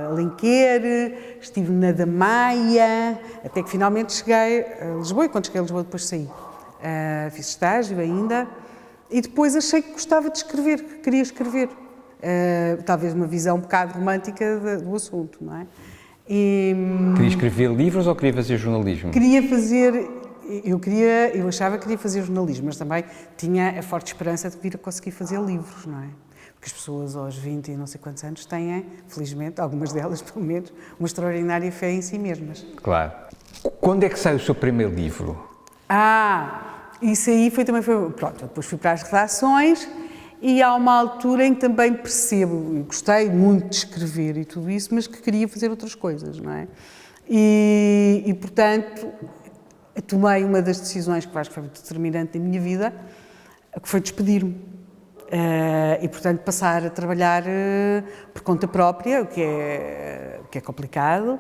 Alenquer, estive na da Maia, até que finalmente cheguei a Lisboa, e quando cheguei a Lisboa depois saí. Fiz estágio ainda, e depois achei que gostava de escrever, que queria escrever. Talvez uma visão um bocado romântica do assunto, não é? Queria escrever livros ou queria fazer jornalismo? Queria fazer, eu achava que queria fazer jornalismo, mas também tinha a forte esperança de vir a conseguir fazer livros, não é? Porque as pessoas aos 20 e não sei quantos anos têm, felizmente, algumas delas pelo menos, uma extraordinária fé em si mesmas. Claro. Quando é que sai o seu primeiro livro? Isso aí pronto, depois fui para as redações e há uma altura em que também percebo, gostei muito de escrever e tudo isso, mas que queria fazer outras coisas, não é? E portanto, tomei uma das decisões que acho que foi muito determinante na minha vida, que foi despedir-me. E portanto passar a trabalhar por conta própria, o que é complicado.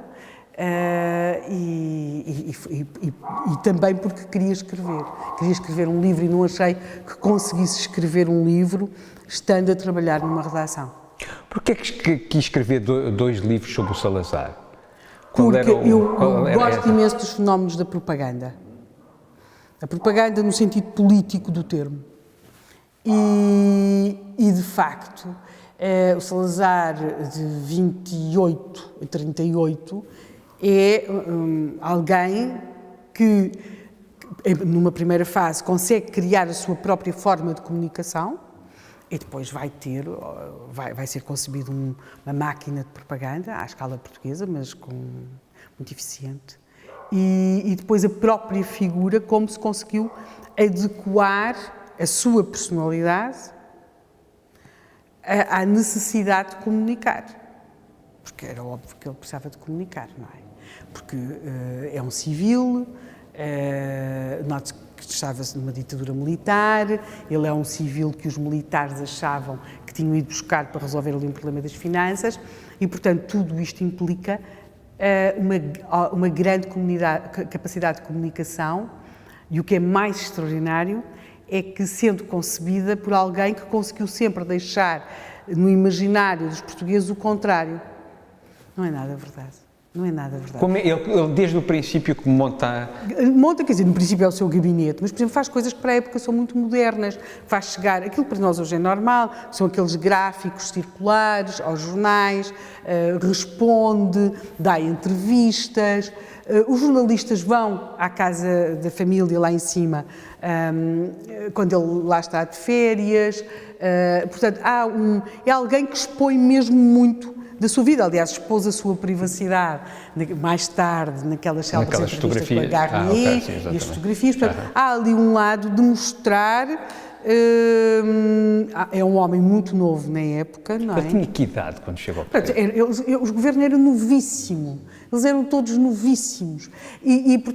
E também porque queria escrever um livro e não achei que conseguisse escrever um livro estando a trabalhar numa redação. Porquê é que quis escrever dois livros sobre o Salazar? Porque eu gosto imenso dos fenómenos da propaganda. A propaganda no sentido político do termo. E de facto, o Salazar de 28 a 38 é alguém que, numa primeira fase, consegue criar a sua própria forma de comunicação e depois vai ser concebido uma máquina de propaganda, à escala portuguesa, mas muito eficiente. E depois a própria figura, como se conseguiu adequar a sua personalidade à necessidade de comunicar. Porque era óbvio que ele precisava de comunicar, não é? Porque é um civil, note-se que estava numa ditadura militar, ele é um civil que os militares achavam que tinham ido buscar para resolver ali um problema das finanças e, portanto, tudo isto implica uma grande capacidade de comunicação e o que é mais extraordinário é que, sendo concebida por alguém que conseguiu sempre deixar no imaginário dos portugueses o contrário. Não é nada verdade. Não é nada verdade. Como ele desde o princípio que monta, quer dizer, no princípio é o seu gabinete, mas, por exemplo, faz coisas que para a época são muito modernas. Faz chegar aquilo que para nós hoje é normal, são aqueles gráficos circulares aos jornais, responde, dá entrevistas. Os jornalistas vão à casa da família lá em cima, quando ele lá está de férias. Portanto, é alguém que expõe mesmo muito da sua vida. Aliás, expôs a sua privacidade mais tarde naquelas célebres entrevistas com a Garnier e as fotografias. Portanto, há ali um lado de mostrar. É um homem muito novo na época, não é? Ele tinha que idade quando chegou ao poder? O governo era novíssimo. Eles eram todos novíssimos.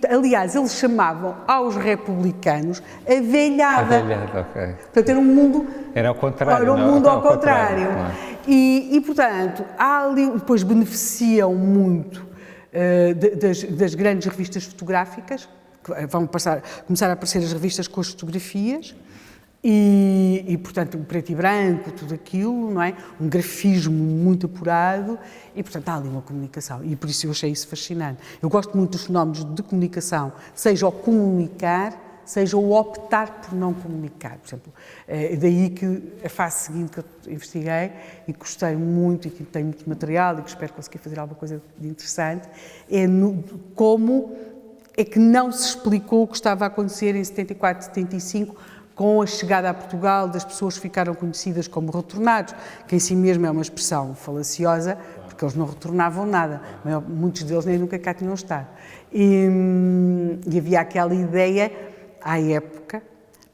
Aliás, eles chamavam aos republicanos a velhada. A velhada, ok. Portanto, era um mundo... Era ao contrário. Era um mundo ao contrário. Claro. Portanto, depois beneficiam muito das grandes revistas fotográficas, que vão começar a aparecer as revistas com as fotografias, portanto, o preto e branco, tudo aquilo, não é? Um grafismo muito apurado e, portanto, há ali uma comunicação e por isso eu achei isso fascinante. Eu gosto muito dos fenómenos de comunicação, seja o comunicar, seja o optar por não comunicar. Por exemplo, daí que a fase seguinte que eu investiguei e que gostei muito e que tem muito material e que espero conseguir fazer alguma coisa de interessante, é como é que não se explicou o que estava a acontecer em 74, 75, com a chegada a Portugal das pessoas que ficaram conhecidas como retornados, que em si mesmo é uma expressão falaciosa, porque eles não retornavam nada, muitos deles nem nunca cá tinham estado. E havia aquela ideia, à época,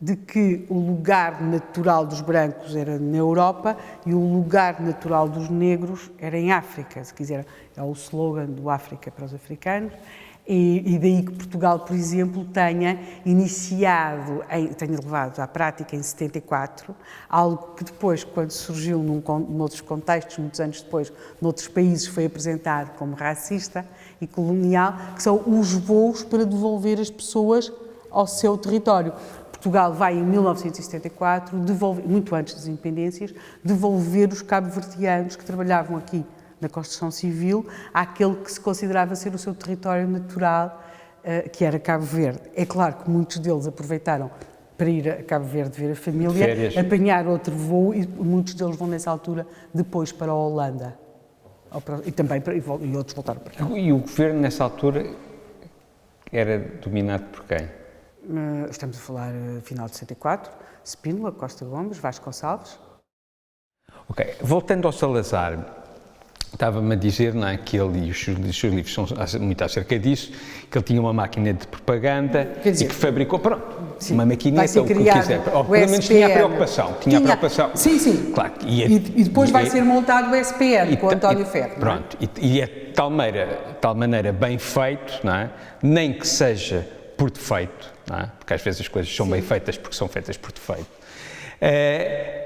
de que o lugar natural dos brancos era na Europa e o lugar natural dos negros era em África, se quiser, é o slogan do África para os africanos. E daí que Portugal, por exemplo, tenha levado à prática em 74, algo que depois, quando surgiu noutros contextos, muitos anos depois, noutros países, foi apresentado como racista e colonial, que são os voos para devolver as pessoas ao seu território. Portugal vai, em 1974, muito antes das independências, devolver os cabo-verdianos que trabalhavam aqui na construção civil àquele que se considerava ser o seu território natural, que era Cabo Verde. É claro que muitos deles aproveitaram para ir a Cabo Verde ver a família, apanhar outro voo, e muitos deles vão nessa altura depois para a Holanda. E outros voltaram para cá. E o governo nessa altura era dominado por quem? Estamos a falar final de 64, Spínola, Costa Gomes, Vasco Gonçalves. Ok, voltando ao Salazar, estava-me a dizer, não é, que ele, e os seus livros são muito acerca disso, que ele tinha uma máquina de propaganda e que fabricou, uma maquineta, o que quiser, ou pelo menos tinha a preocupação. Tinha a preocupação. Sim. Claro, e depois vai ser montado o SPN, com o António Ferro. Pronto, e é de tal maneira bem feito, não é? Nem que seja por defeito, não é? Porque às vezes as coisas são bem feitas porque são feitas por defeito,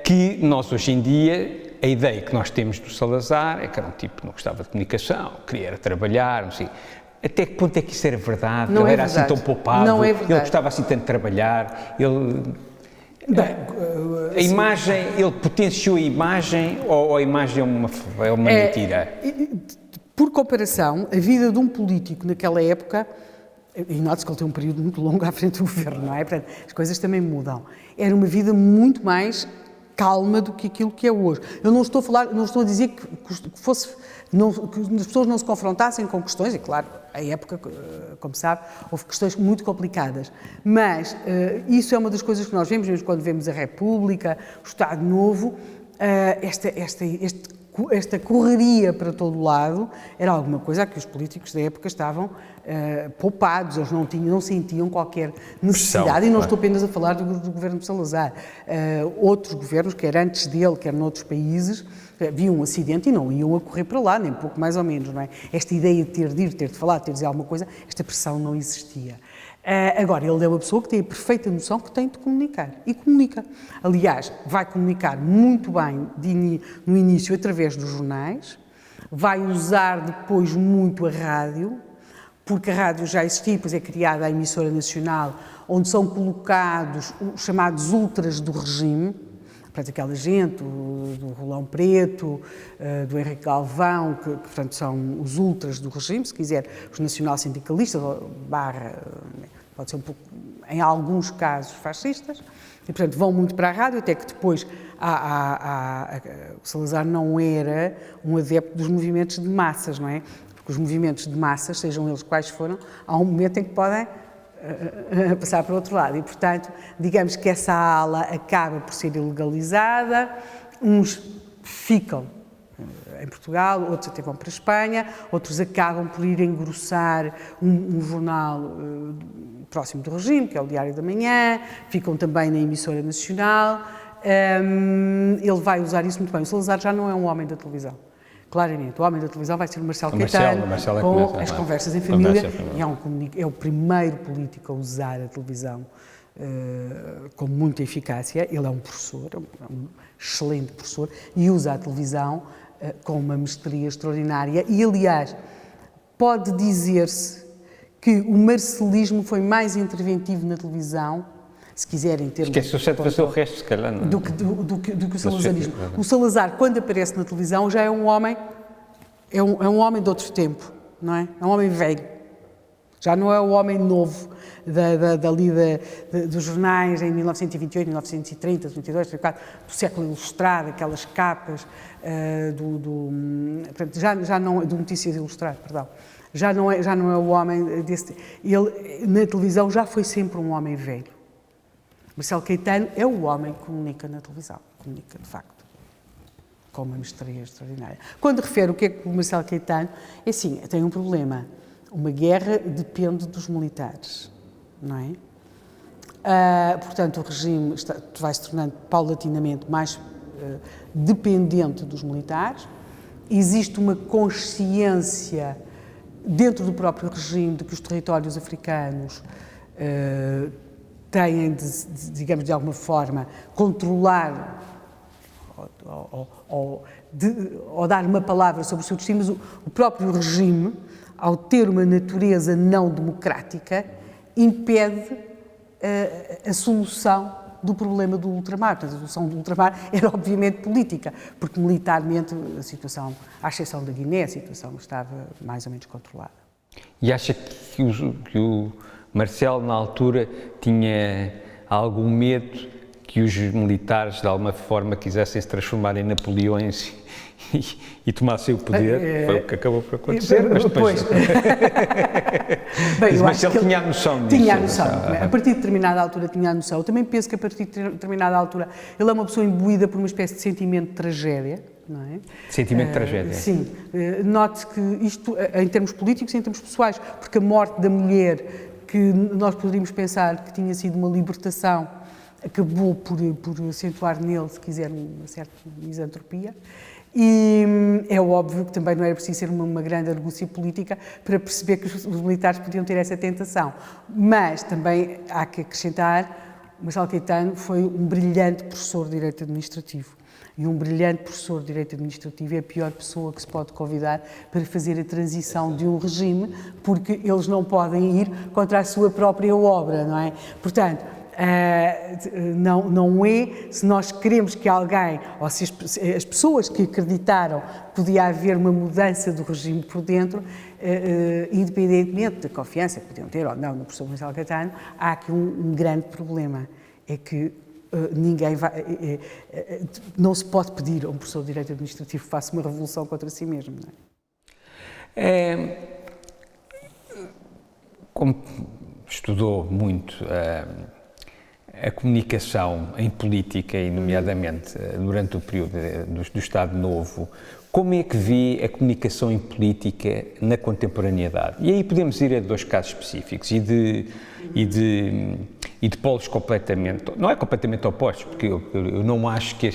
que nós hoje em dia, a ideia que nós temos do Salazar é que era um tipo que não gostava de comunicação, queria trabalhar, não sei. Até que ponto é que isso era verdade? Não ele é era verdade. assim tão poupado, não é verdade. Ele gostava assim tanto de trabalhar, a imagem, ele potenciou a imagem ou a imagem é uma mentira? Por comparação, a vida de um político naquela época, e note-se que ele tem um período muito longo à frente do governo, não é? Portanto, as coisas também mudam. Era uma vida muito mais calma do que aquilo que é hoje. Eu não estou a dizer que as pessoas não se confrontassem com questões, e claro, a época, como sabe, houve questões muito complicadas, mas isso é uma das coisas que nós vemos, mesmo quando vemos a República, o Estado Novo, esta correria para todo o lado era alguma coisa a que os políticos da época estavam poupados, eles não sentiam qualquer necessidade, e não estou apenas a falar do governo de Salazar. Outros governos, quer antes dele, quer noutros países, viam um acidente e não iam a correr para lá, nem pouco mais ou menos, não é? Esta ideia de ter de ir, ter de falar, ter de dizer alguma coisa, esta pressão não existia. Agora, ele é uma pessoa que tem a perfeita noção que tem de comunicar, e comunica. Aliás, vai comunicar muito bem no início através dos jornais, vai usar depois muito a rádio, porque a rádio já existia, depois é criada a emissora nacional, onde são colocados os chamados ultras do regime, portanto, aquela gente, do Rolão Preto, do Henrique Galvão, que portanto são os ultras do regime, se quiser, os nacional-sindicalistas, pode ser um pouco, em alguns casos, fascistas, e portanto vão muito para a rádio, até que depois o Salazar não era um adepto dos movimentos de massas, não é? Porque os movimentos de massas, sejam eles quais foram, há um momento em que podem passar para o outro lado, e portanto, digamos que essa ala acaba por ser ilegalizada, uns ficam em Portugal, outros até vão para a Espanha, outros acabam por ir engrossar um jornal próximo do regime, que é o Diário da Manhã, ficam também na emissora nacional. Ele vai usar isso muito bem. O Salazar já não é um homem da televisão. Claramente, o homem da televisão vai ser o Marcelo Caetano, com as conversas em família, e é o primeiro político a usar a televisão com muita eficácia. Ele é um professor, um excelente professor, e usa a televisão com uma mestria extraordinária. E, aliás, pode dizer-se que o marcelismo foi mais interventivo na televisão, se quiserem ter... Esquece o certo fazer o resto, se calhar, não é? Do que o salazarismo. O Salazar, quando aparece na televisão, já é um homem, é um homem de outro tempo, não é? É um homem velho. Já não é o homem novo dos jornais em 1928, 1930, 32, 34, do século ilustrado, aquelas capas portanto, já não, do Notícias Ilustrado, perdão. Já não é o homem desse... Ele, na televisão, já foi sempre um homem velho. Marcelo Caetano é o homem que comunica na televisão, comunica de facto, com uma mestria extraordinária. Quando refere o que é que o Marcelo Caetano, é assim, tem um problema. Uma guerra depende dos militares, não é? Portanto, o regime vai se tornando paulatinamente mais dependente dos militares. Existe uma consciência dentro do próprio regime, de que os territórios africanos têm de, digamos, de alguma forma, controlar ou dar uma palavra sobre o seu destino, mas o próprio regime, ao ter uma natureza não democrática, impede a solução do problema do ultramar. Portanto, a solução do ultramar era obviamente política, porque militarmente a situação, à exceção da Guiné, a situação estava mais ou menos controlada. E acha que o Marcelo, na altura, tinha algum medo que os militares, de alguma forma, quisessem se transformar em Napoleões e tomassem o poder? Foi o que acabou por acontecer, mas depois... Bem, mas ele tinha a noção disso. Tinha a noção. A partir de determinada altura tinha a noção. Eu também penso que a partir de determinada altura ele é uma pessoa imbuída por uma espécie de sentimento de tragédia. Não é? Sentimento de tragédia. Sim. Note que isto, em termos políticos e em termos pessoais, porque a morte da mulher, que nós poderíamos pensar que tinha sido uma libertação, acabou por acentuar nele, se quiser, uma certa misantropia. E é óbvio que também não era preciso ser uma grande argúcia política para perceber que os militares podiam ter essa tentação. Mas também há que acrescentar, Marcelo Caetano foi um brilhante professor de Direito Administrativo. E um brilhante professor de Direito Administrativo é a pior pessoa que se pode convidar para fazer a transição de um regime, porque eles não podem ir contra a sua própria obra, não é? Portanto, não é, se nós queremos que alguém, ou se as pessoas que acreditaram que podia haver uma mudança do regime por dentro, independentemente da confiança que podiam ter ou não no professor Marcelo Caetano, há aqui um grande problema, é que ninguém vai, não se pode pedir a um professor de Direito Administrativo que faça uma revolução contra si mesmo. Não é? Como estudou muito a comunicação em política, e nomeadamente durante o período do Estado Novo, como é que vê a comunicação em política na contemporaneidade? E aí podemos ir a dois casos específicos e de polos completamente, não é completamente opostos, porque eu não acho que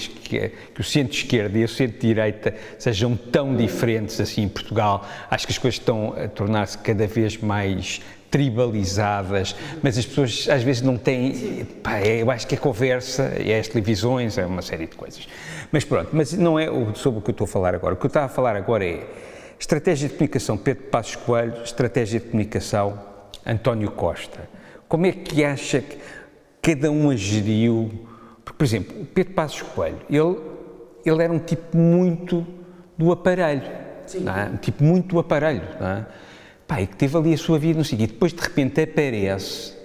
o centro-esquerda e o centro-direita sejam tão diferentes assim em Portugal. Acho que as coisas estão a tornar-se cada vez mais tribalizadas, mas as pessoas às vezes não têm, eu acho que a conversa, é as televisões, é uma série de coisas. Mas pronto, mas não é sobre o que eu estou a falar agora. O que eu estava a falar agora é estratégia de comunicação Pedro Passos Coelho, estratégia de comunicação António Costa. Como é que acha que cada um agiriu? Porque, por exemplo, o Pedro Passos Coelho, ele era um tipo muito do aparelho, não é? Um tipo muito do aparelho, não é? E que teve ali a sua vida no seguinte, depois de repente aparece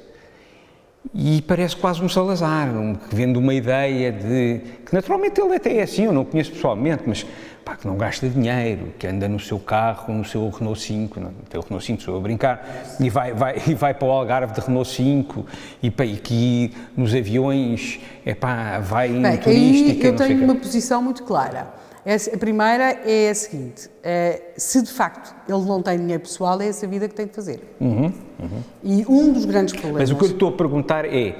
e parece quase um Salazar, que vende uma ideia de, que naturalmente ele até é assim, eu não o conheço pessoalmente, mas que não gasta dinheiro, que anda no seu carro, no seu Renault 5, não tem o Renault 5, estou a brincar, e vai para o Algarve de Renault 5, e que nos aviões, vai em turística. Eu tenho uma posição muito clara. A primeira é a seguinte, se de facto ele não tem dinheiro pessoal, é essa vida que tem de fazer. E um dos grandes problemas... Mas o que eu lhe estou a perguntar é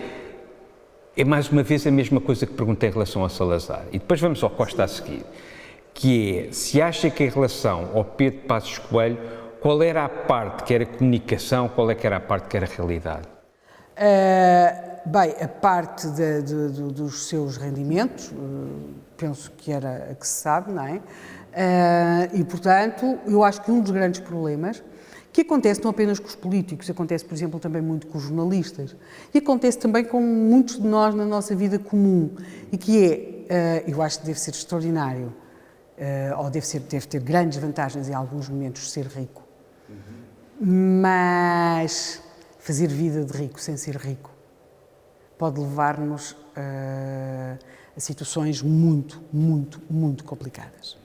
mais uma vez a mesma coisa que perguntei em relação ao Salazar, e depois vamos ao Costa a seguir, que é, se acha que em relação ao Pedro Passos Coelho, qual era a parte que era comunicação, qual é que era a parte que era realidade? Bem, a parte dos seus rendimentos, penso que era a que se sabe, não é? E, portanto, eu acho que um dos grandes problemas, que acontece não apenas com os políticos, acontece, por exemplo, também muito com os jornalistas, e acontece também com muitos de nós na nossa vida comum, e que é, eu acho que deve ser extraordinário, ou deve ter grandes vantagens em alguns momentos ser rico, mas fazer vida de rico sem ser rico pode levar-nos a situações muito, muito, muito complicadas.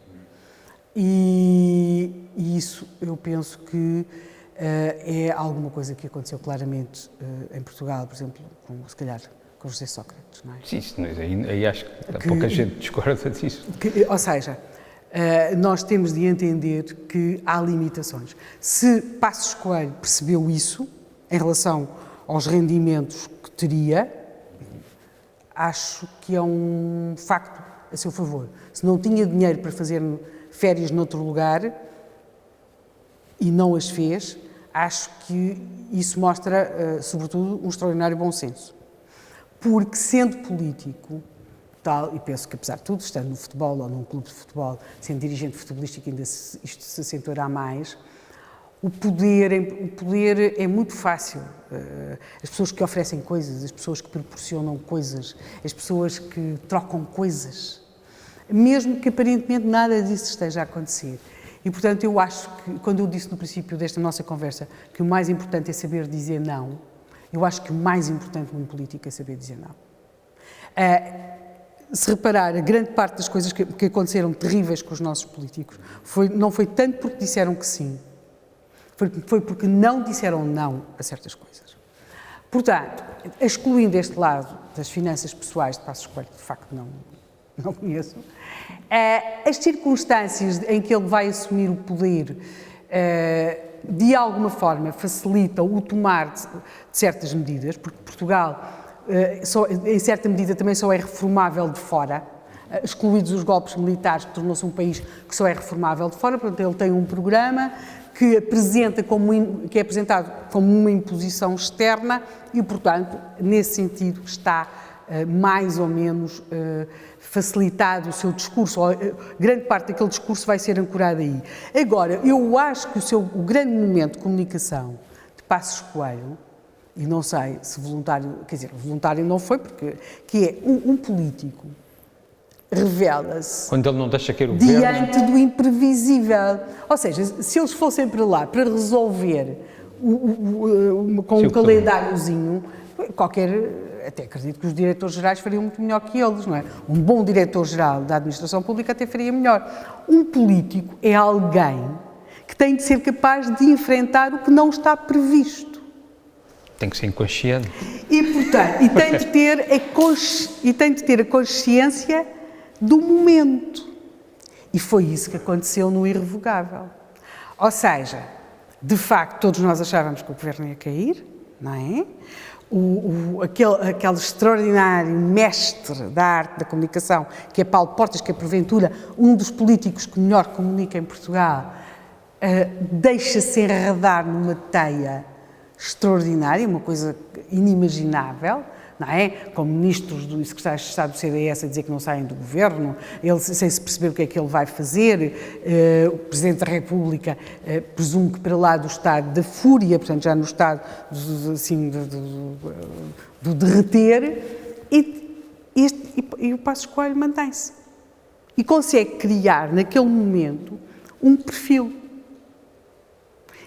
E isso eu penso que é alguma coisa que aconteceu claramente em Portugal, por exemplo, se calhar com José Sócrates, não é? Sim, aí acho que pouca gente discorda disso. Ou seja, nós temos de entender que há limitações. Se Passos Coelho percebeu isso, em relação aos rendimentos que teria, acho que é um facto a seu favor. Se não tinha dinheiro para fazer férias noutro lugar, e não as fez, acho que isso mostra, sobretudo, um extraordinário bom senso. Porque, sendo político, tal, e penso que, apesar de tudo, estando no futebol ou num clube de futebol, sendo dirigente futebolístico, ainda isto se acentuará mais, o poder é muito fácil. As pessoas que oferecem coisas, as pessoas que proporcionam coisas, as pessoas que trocam coisas, mesmo que aparentemente nada disso esteja a acontecer. E, portanto, eu acho que, quando eu disse no princípio desta nossa conversa que o mais importante é saber dizer não, eu acho que o mais importante num político é saber dizer não. Se reparar, a grande parte das coisas que aconteceram terríveis com os nossos políticos não foi tanto porque disseram que sim, foi porque não disseram não a certas coisas. Portanto, excluindo este lado das finanças pessoais de Passos Coelho, de facto não conheço, as circunstâncias em que ele vai assumir o poder de alguma forma facilitam o tomar de certas medidas, porque Portugal, em certa medida, também só é reformável de fora, excluídos os golpes militares, que tornou-se um país que só é reformável de fora. Portanto, ele tem um programa que é apresentado como uma imposição externa e, portanto, nesse sentido está mais ou menos facilitado o seu discurso, grande parte daquele discurso vai ser ancorado aí. Agora, eu acho que o grande momento de comunicação de Passos Coelho, e não sei se voluntário, quer dizer, voluntário não foi, porque que é um político revela-se quando ele não deixa cair o governo diante do imprevisível. Ou seja, se eles fossem para lá para resolver com um calendáriozinho, até acredito que os diretores-gerais fariam muito melhor que eles, não é? Um bom diretor-geral da administração pública até faria melhor. Um político é alguém que tem de ser capaz de enfrentar o que não está previsto. Tem que ser inconsciente. E, portanto, tem de ter a consciência do momento. E foi isso que aconteceu no Irrevogável. Ou seja, de facto, todos nós achávamos que o governo ia cair, não é? Aquele extraordinário mestre da arte da comunicação, que é Paulo Portas, que é, porventura, um dos políticos que melhor comunica em Portugal, deixa-se enredar numa teia extraordinária, uma coisa inimaginável, não é? Com ministros e secretários de Estado do CDS a dizer que não saem do governo, ele sem se perceber o que é que ele vai fazer, o Presidente da República, presumo que para lá do estado da fúria, portanto já no estado assim, do derreter, e o Passos Coelho mantém-se. E consegue criar, naquele momento, um perfil.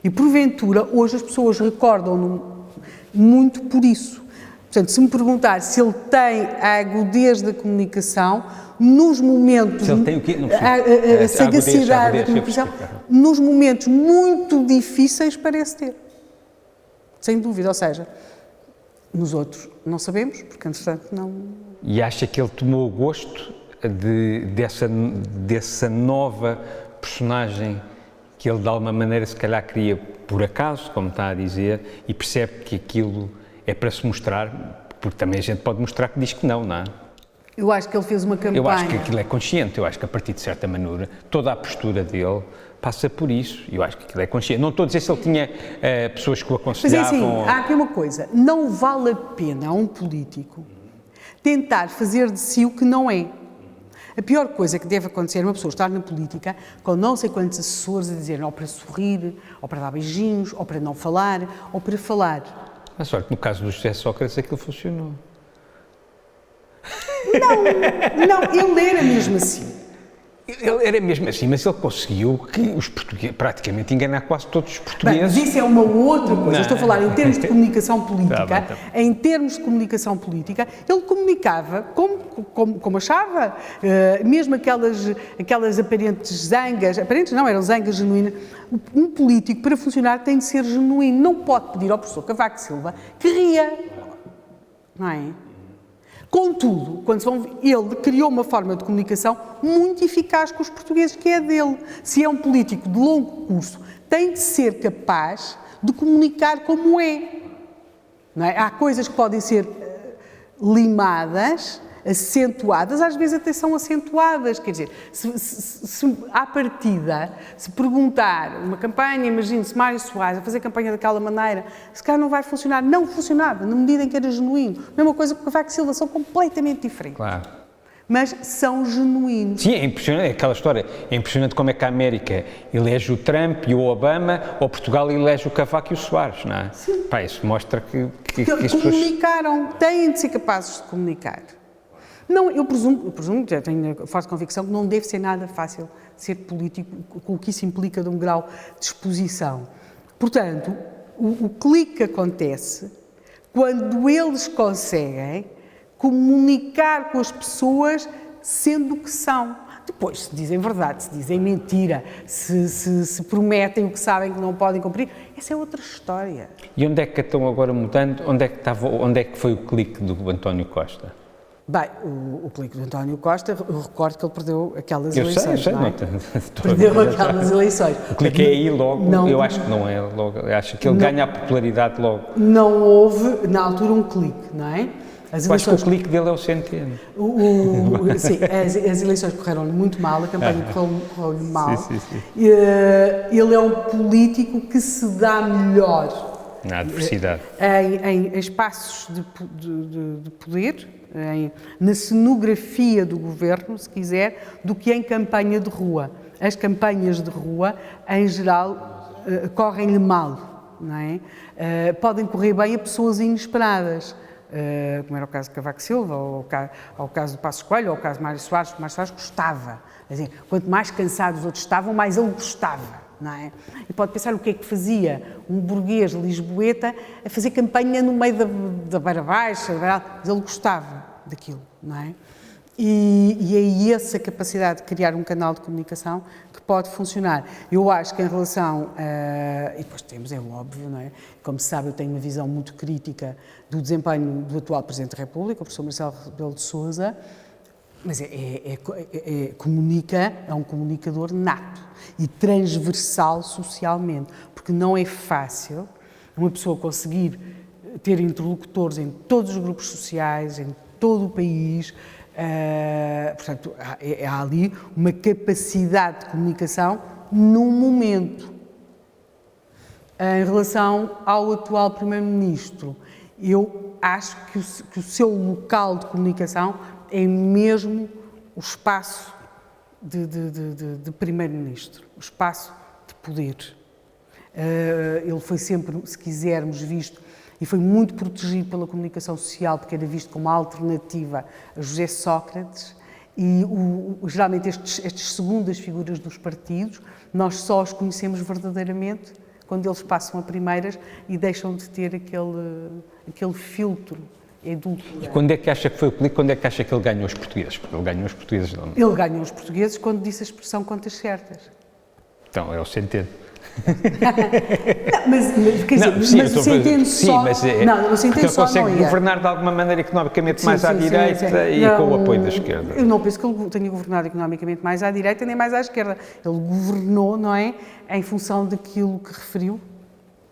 E, porventura, hoje as pessoas recordam-no muito por isso. Portanto, se me perguntar se ele tem a agudez da comunicação, nos momentos... Se ele tem o quê? Não a sagacidade da comunicação, nos momentos muito difíceis parece ter. Sem dúvida, ou seja, nos outros não sabemos, porque, entretanto, não... E acha que ele tomou gosto dessa nova personagem que ele, de alguma maneira, se calhar cria por acaso, como está a dizer, e percebe que aquilo é para se mostrar, porque também a gente pode mostrar que diz que não é? Eu acho que ele fez uma campanha... Eu acho que aquilo é consciente, eu acho que a partir de certa maneira, toda a postura dele passa por isso, eu acho que aquilo é consciente. Não estou a dizer se ele tinha pessoas que o aconselhavam... Mas é assim, há aqui uma coisa, não vale a pena a um político tentar fazer de si o que não é. A pior coisa que deve acontecer é uma pessoa estar na política com não sei quantos assessores a dizer ou para sorrir, ou para dar beijinhos, ou para não falar, ou para falar. A sorte, no caso do José Sócrates, aquilo funcionou. Não, ele era mesmo assim. Ele era mesmo assim, mas ele conseguiu que os portugueses, praticamente enganar quase todos os portugueses. Bem, mas isso é uma outra coisa. Eu estou a falar em termos de comunicação política. Tá. Em termos de comunicação política, ele comunicava como achava. Mesmo aquelas aparentes zangas, aparentes não, eram zangas genuínas. Um político, para funcionar, tem de ser genuíno. Não pode pedir ao professor Cavaco Silva que ria. Não é? Contudo, ele criou uma forma de comunicação muito eficaz com os portugueses, que é a dele. Se é um político de longo curso, tem de ser capaz de comunicar como é. Não é? Há coisas que podem ser limadas, acentuadas, às vezes até são acentuadas, quer dizer, se à partida, se perguntar uma campanha, imagine-se Mário Soares a fazer campanha daquela maneira, se calhar não vai funcionar, não funcionava, na medida em que era genuíno, mesma coisa que o Cavaco Silva, são completamente diferentes. Claro. Mas são genuínos. Sim, é impressionante, aquela história, é impressionante como é que a América elege o Trump e o Obama, ou Portugal elege o Cavaco e o Soares, não é? Sim. Pá, isso mostra que as Comunicaram, têm de ser capazes de comunicar. Não, eu presumo, já tenho a forte convicção que não deve ser nada fácil ser político, com o que isso implica de um grau de exposição. Portanto, o clique que acontece quando eles conseguem comunicar com as pessoas sendo o que são. Depois, se dizem verdade, se dizem mentira, se prometem o que sabem que não podem cumprir, essa é outra história. E onde é que estão agora mudando? Onde é que foi o clique do António Costa? Bem, o clique do António Costa, eu recordo que ele perdeu aquelas eleições. Eu sei, não é? Não, Perdeu aquelas eleições. O clique é aí logo, não, eu acho que não é logo, eu acho que ele ganha a popularidade logo. Não houve, na altura, um clique, não é? Eu acho que o clique dele é o Centeno. Sim, as eleições correram-lhe muito mal, a campanha correu-lhe mal. Sim. Ele é um político que se dá melhor Na adversidade. em espaços de poder, na cenografia do governo, se quiser, do que em campanha de rua. As campanhas de rua, em geral, correm-lhe mal, não é? Podem correr bem a pessoas inesperadas. Como era o caso de Cavaco Silva, ou o caso do Passos Coelho, ou o caso de Mário Soares, que Mário Soares gostava. Assim, quanto mais cansados os outros estavam, mais ele gostava, não é? E pode pensar o que é que fazia um burguês lisboeta a fazer campanha no meio da Beira Baixa, mas ele gostava daquilo, não é? E é essa capacidade de criar um canal de comunicação que pode funcionar. Eu acho que em relação e depois temos, é óbvio, não é? Como se sabe, eu tenho uma visão muito crítica do desempenho do atual Presidente da República, o professor Marcelo Rebelo de Sousa, mas comunica, é um comunicador nato e transversal socialmente, porque não é fácil uma pessoa conseguir ter interlocutores em todos os grupos sociais, em todo o país. Portanto, há ali uma capacidade de comunicação num momento. Em relação ao atual Primeiro-Ministro, eu acho que o seu local de comunicação é mesmo o espaço de Primeiro-Ministro, o espaço de poder. Ele foi sempre, se quisermos, visto e foi muito protegido pela comunicação social, porque era visto como alternativa a José Sócrates, e geralmente estas segundas figuras dos partidos, nós só os conhecemos verdadeiramente quando eles passam a primeiras e deixam de ter aquele filtro edulcorante. E quando é que acha que foi o clique, quando é que acha que ele ganhou os portugueses? Porque ele ganhou os portugueses não. Ele ganhou os portugueses quando disse a expressão contas certas. Então, é o Centeno. Mas o Centeno só... Não, o Centeno só consegue não ia. governar de alguma maneira economicamente mais à direita e com o apoio da esquerda. Eu não penso que ele tenha governado economicamente mais à direita nem mais à esquerda. Ele governou, não é, em função daquilo que referiu,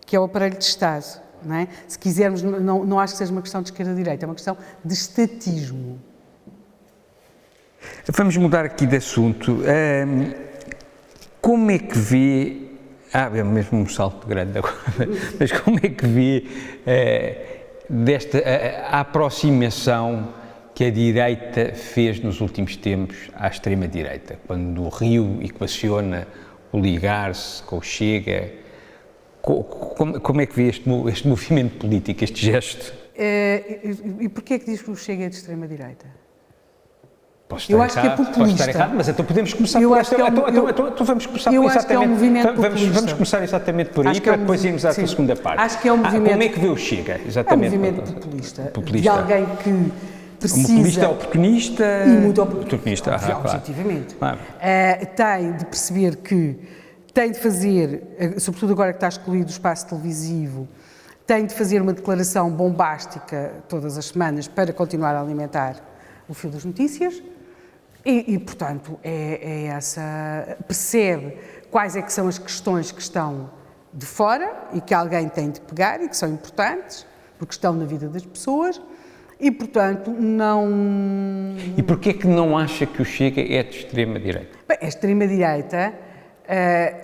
que é o aparelho de Estado, não é? Se quisermos, não acho que seja uma questão de esquerda-direita, é uma questão de estatismo. Vamos mudar aqui de assunto. Como é que vê... é mesmo um salto grande agora, mas como é que vê a aproximação que a direita fez nos últimos tempos à extrema-direita, quando o Rio equaciona o ligar-se com o Chega? Como é que vê este movimento político, este gesto? E porquê é que diz que o Chega é de extrema-direita? Eu acho que é populista. Pode estar errado, mas então podemos começar por esta. Então vamos começar por exatamente. É um movimento populista. Vamos começar exatamente por aí, para depois irmos à segunda parte. Acho que é um movimento. Como é que vê o Chega? Exatamente. É um movimento populista. De alguém que precisa. Um populista oportunista. E muito oportunista. Objetivamente. Claro. Tem de perceber que tem de fazer, sobretudo agora que está excluído do espaço televisivo, tem de fazer uma declaração bombástica todas as semanas para continuar a alimentar o fio das notícias. E portanto, percebe quais é que são as questões que estão de fora e que alguém tem de pegar e que são importantes, porque estão na vida das pessoas, E, portanto, não... E porquê é que não acha que o Chega é de extrema-direita? Bem, a extrema-direita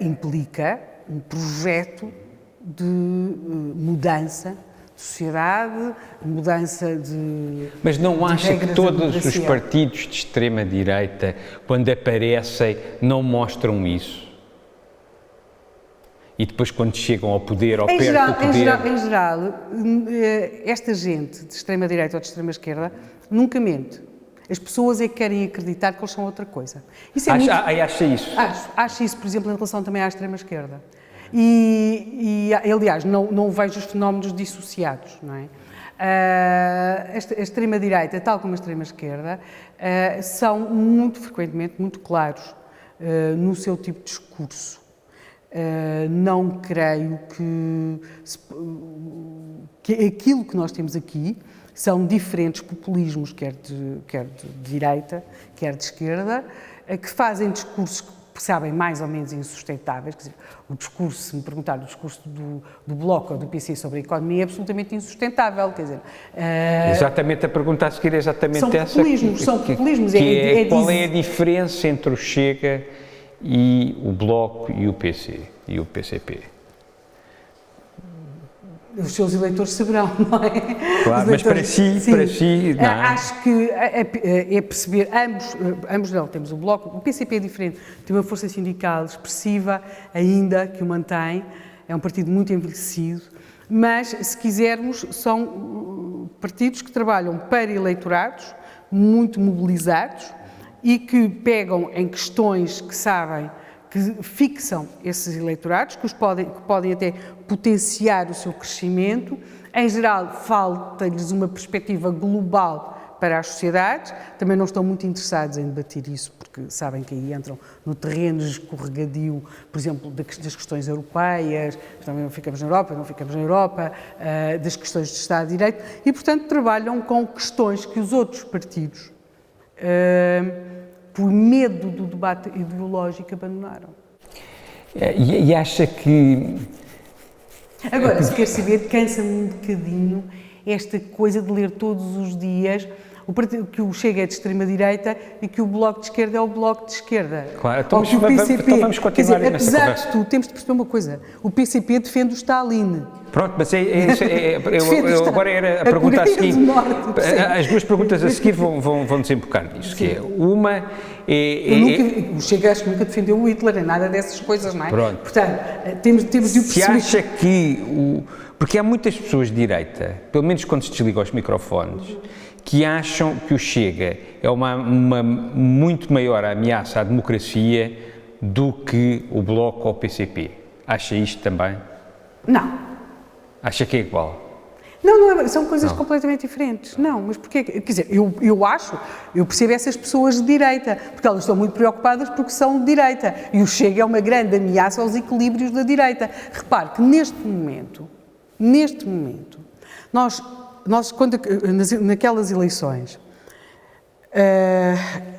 implica um projeto de mudança de sociedade, mudança de... Mas não acha que todos os democracia. partidos de extrema-direita, quando aparecem, não mostram isso? E depois, quando chegam ao poder, ou perto do poder... Em geral, esta gente de extrema-direita ou de extrema-esquerda nunca mente. As pessoas é que querem acreditar que eles são outra coisa. Isso é Acha isso? Acho isso, por exemplo, em relação também à extrema-esquerda. E aliás, não vejo os fenómenos dissociados, não é? A extrema-direita, tal como a extrema-esquerda, são muito frequentemente muito claros no seu tipo de discurso. Não creio que aquilo que nós temos aqui são diferentes populismos, quer de direita, quer de esquerda, que fazem discursos que sabem mais ou menos insustentáveis. Quer dizer, o discurso, se me perguntar, o discurso do Bloco ou do PC sobre a economia é absolutamente insustentável. Quer dizer, exatamente, a pergunta a seguir é exatamente são essa. São populismos. Qual é a diferença entre o Chega e o Bloco e o PC e o PCP? Os seus eleitores saberão, não é? Claro, mas para si, não é? Acho que é perceber, ambos não, temos o Bloco, o PCP é diferente, tem uma força sindical expressiva ainda, que o mantém, é um partido muito envelhecido, mas, se quisermos, são partidos que trabalham para eleitorados, muito mobilizados, e que pegam em questões que sabem que fixam esses eleitorados, que podem até potenciar o seu crescimento. Em geral, falta-lhes uma perspectiva global para as sociedades. Também não estão muito interessados em debater isso, porque sabem que aí entram no terreno escorregadio, por exemplo, das questões europeias, também não ficamos na Europa, das questões de Estado de Direito, e, portanto, trabalham com questões que os outros partidos, por medo do debate ideológico, abandonaram. E acha que... Agora, se quer saber, cansa-me um bocadinho esta coisa de ler todos os dias que o Chega é de extrema-direita e que o Bloco de Esquerda é o Bloco de Esquerda. Claro, então, ou que o PCP... então vamos continuar nessa apesar conversa. de tudo, temos de perceber uma coisa, o PCP defende o Stalin. Pronto, mas eu agora era a pergunta a seguir. As duas perguntas a seguir vão desembocar nisso, que é, uma o Chega acho que nunca defendeu o Hitler, nem nada dessas coisas, não é? Pronto. Portanto, temos de perceber... Se acha que... Porque há muitas pessoas de direita, pelo menos quando se desligam os microfones, que acham que o Chega é uma muito maior ameaça à democracia do que o Bloco ou o PCP. Acha isto também? Não. Acha que é igual? Não é, são coisas completamente diferentes. Não, mas porquê? Quer dizer, eu percebo essas pessoas de direita, porque elas estão muito preocupadas porque são de direita. E o Chega é uma grande ameaça aos equilíbrios da direita. Repare que neste momento, nós naquelas eleições,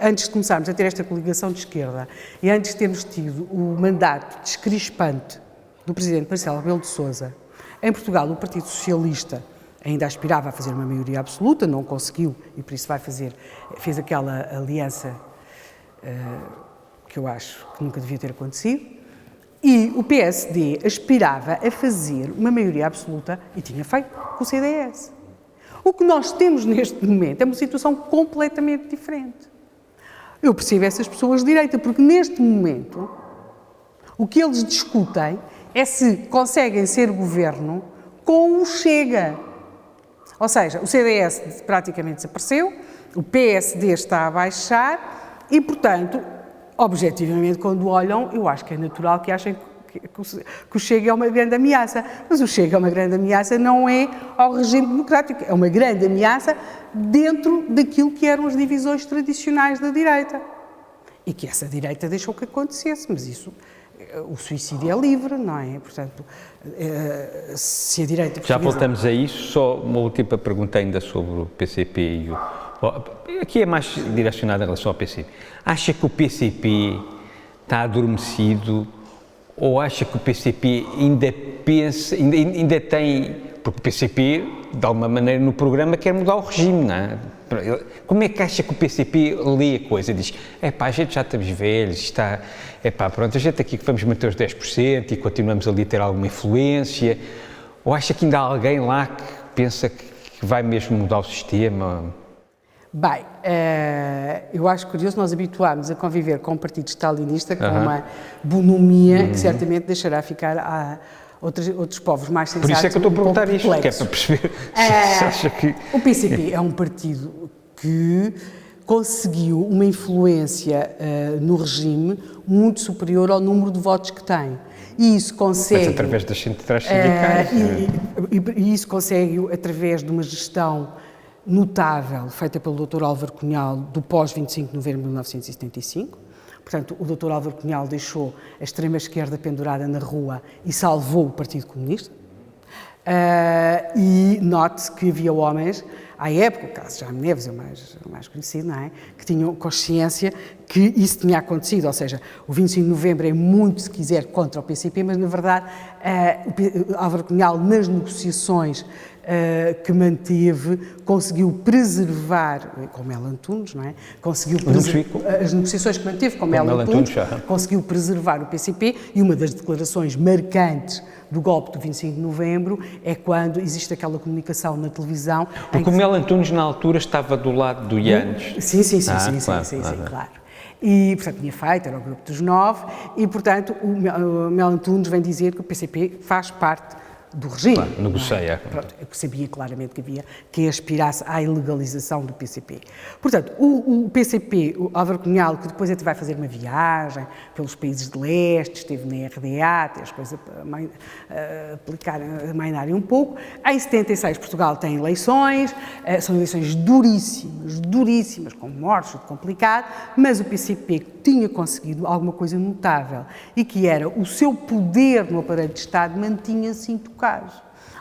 antes de começarmos a ter esta coligação de esquerda e antes de termos tido o mandato descrispante do Presidente Marcelo Rebelo de Sousa, em Portugal o Partido Socialista ainda aspirava a fazer uma maioria absoluta, não conseguiu e por isso fez aquela aliança que eu acho que nunca devia ter acontecido. E o PSD aspirava a fazer uma maioria absoluta e tinha feito com o CDS. O que nós temos neste momento é uma situação completamente diferente. Eu percebo essas pessoas de direita, porque neste momento o que eles discutem é se conseguem ser governo com o Chega. Ou seja, o CDS praticamente desapareceu, o PSD está a baixar e, portanto, objetivamente, quando olham, eu acho que é natural que achem que o Chega é uma grande ameaça. Mas o Chega é uma grande ameaça não é ao regime democrático, é uma grande ameaça dentro daquilo que eram as divisões tradicionais da direita. E que essa direita deixou que acontecesse, mas isso, o suicídio é livre, não é? Portanto, se a direita... Já voltamos a isso, só uma última pergunta ainda sobre o PCP e o... Aqui é mais direcionada em relação ao PCP. Acha que o PCP está adormecido ou acha que o PCP ainda pensa, ainda tem Porque o PCP, de alguma maneira, no programa quer mudar o regime, não é? Como é que acha que o PCP lê a coisa? Diz, a gente já estamos velhos, está, pronto, a gente aqui que vamos manter os 10% e continuamos ali a ter alguma influência, ou acha que ainda há alguém lá que pensa que vai mesmo mudar o sistema? Bem, eu acho curioso, nós habituámos a conviver com um partido stalinista com uma bonomia que certamente deixará ficar a outros povos mais sensatos. Por isso é que eu estou a perguntar isto, que é para perceber se acha que... O PCP é um partido que conseguiu uma influência no regime muito superior ao número de votos que tem. E isso consegue... Mas através das centrais sindicais. E isso consegue através de uma gestão notável feita pelo Dr. Álvaro Cunhal do pós-25 de novembro de 1975. Portanto, o Dr. Álvaro Cunhal deixou a extrema-esquerda pendurada na rua e salvou o Partido Comunista. E note-se que havia homens, à época, o caso de Jaime Neves é o mais conhecido, não é? Que tinham consciência que isso tinha acontecido, ou seja, o 25 de novembro é muito, se quiser, contra o PCP, mas, na verdade, o Álvaro Cunhal, nas negociações que manteve, conseguiu preservar, com Melo Antunes, não é? Conseguiu as negociações que manteve com Melo Antunes, conseguiu preservar o PCP, e uma das declarações marcantes do golpe do 25 de novembro é quando existe aquela comunicação na televisão. Porque o Melo Antunes, na altura, estava do lado do Yanes. Sim, claro. E, portanto, tinha feito, era o grupo dos 9, e, portanto, o Melo Antunes vem dizer que o PCP faz parte do regime. Claro, negocia. Pronto, eu sabia claramente que havia quem aspirasse à ilegalização do PCP. Portanto, o PCP, o Álvaro Cunhal, que depois até vai fazer uma viagem pelos países de leste, esteve na RDA, tem as coisas a mainarem um pouco. Em 76, Portugal tem eleições, são eleições duríssimas, com mortes, tudo complicado, mas o PCP tinha conseguido alguma coisa notável, e que era o seu poder no aparelho de Estado mantinha-se intocado.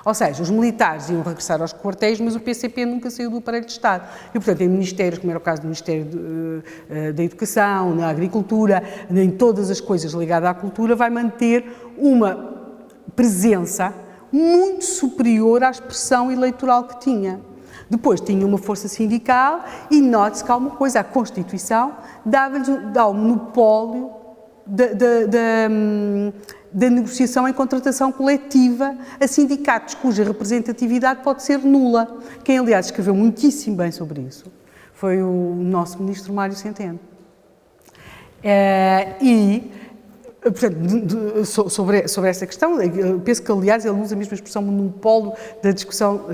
Ou seja, os militares iam regressar aos quartéis, mas o PCP nunca saiu do aparelho de Estado. E, portanto, em ministérios, como era o caso do Ministério da Educação, na Agricultura, em todas as coisas ligadas à cultura, vai manter uma presença muito superior à expressão eleitoral que tinha. Depois tinha uma força sindical e note-se que há uma coisa, a Constituição dá o monopólio da negociação em contratação coletiva a sindicatos cuja representatividade pode ser nula. Quem, aliás, escreveu muitíssimo bem sobre isso foi o nosso ministro Mário Centeno. Portanto, sobre essa questão, eu penso que, aliás, ele usa a mesma expressão monopólio da discussão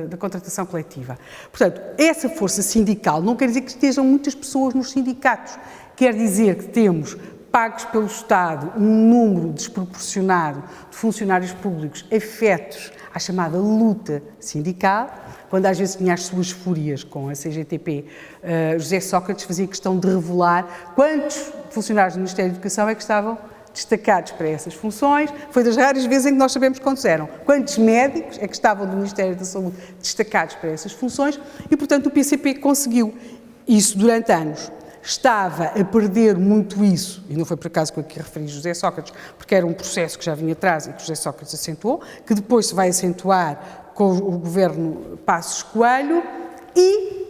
da contratação coletiva. Portanto, essa força sindical não quer dizer que estejam muitas pessoas nos sindicatos, quer dizer que temos pagos pelo Estado um número desproporcionado de funcionários públicos afetos à chamada luta sindical. Quando às vezes tinha as suas fúrias com a CGTP, José Sócrates fazia questão de revelar quantos funcionários do Ministério da Educação é que estavam destacados para essas funções. Foi das raras vezes em que nós sabemos quantos eram. Quantos médicos é que estavam do Ministério da Saúde destacados para essas funções e, portanto, o PCP conseguiu isso durante anos. Estava a perder muito isso, e não foi por acaso que eu aqui referi José Sócrates, porque era um processo que já vinha atrás e que José Sócrates acentuou, que depois se vai acentuar com o governo Passos Coelho e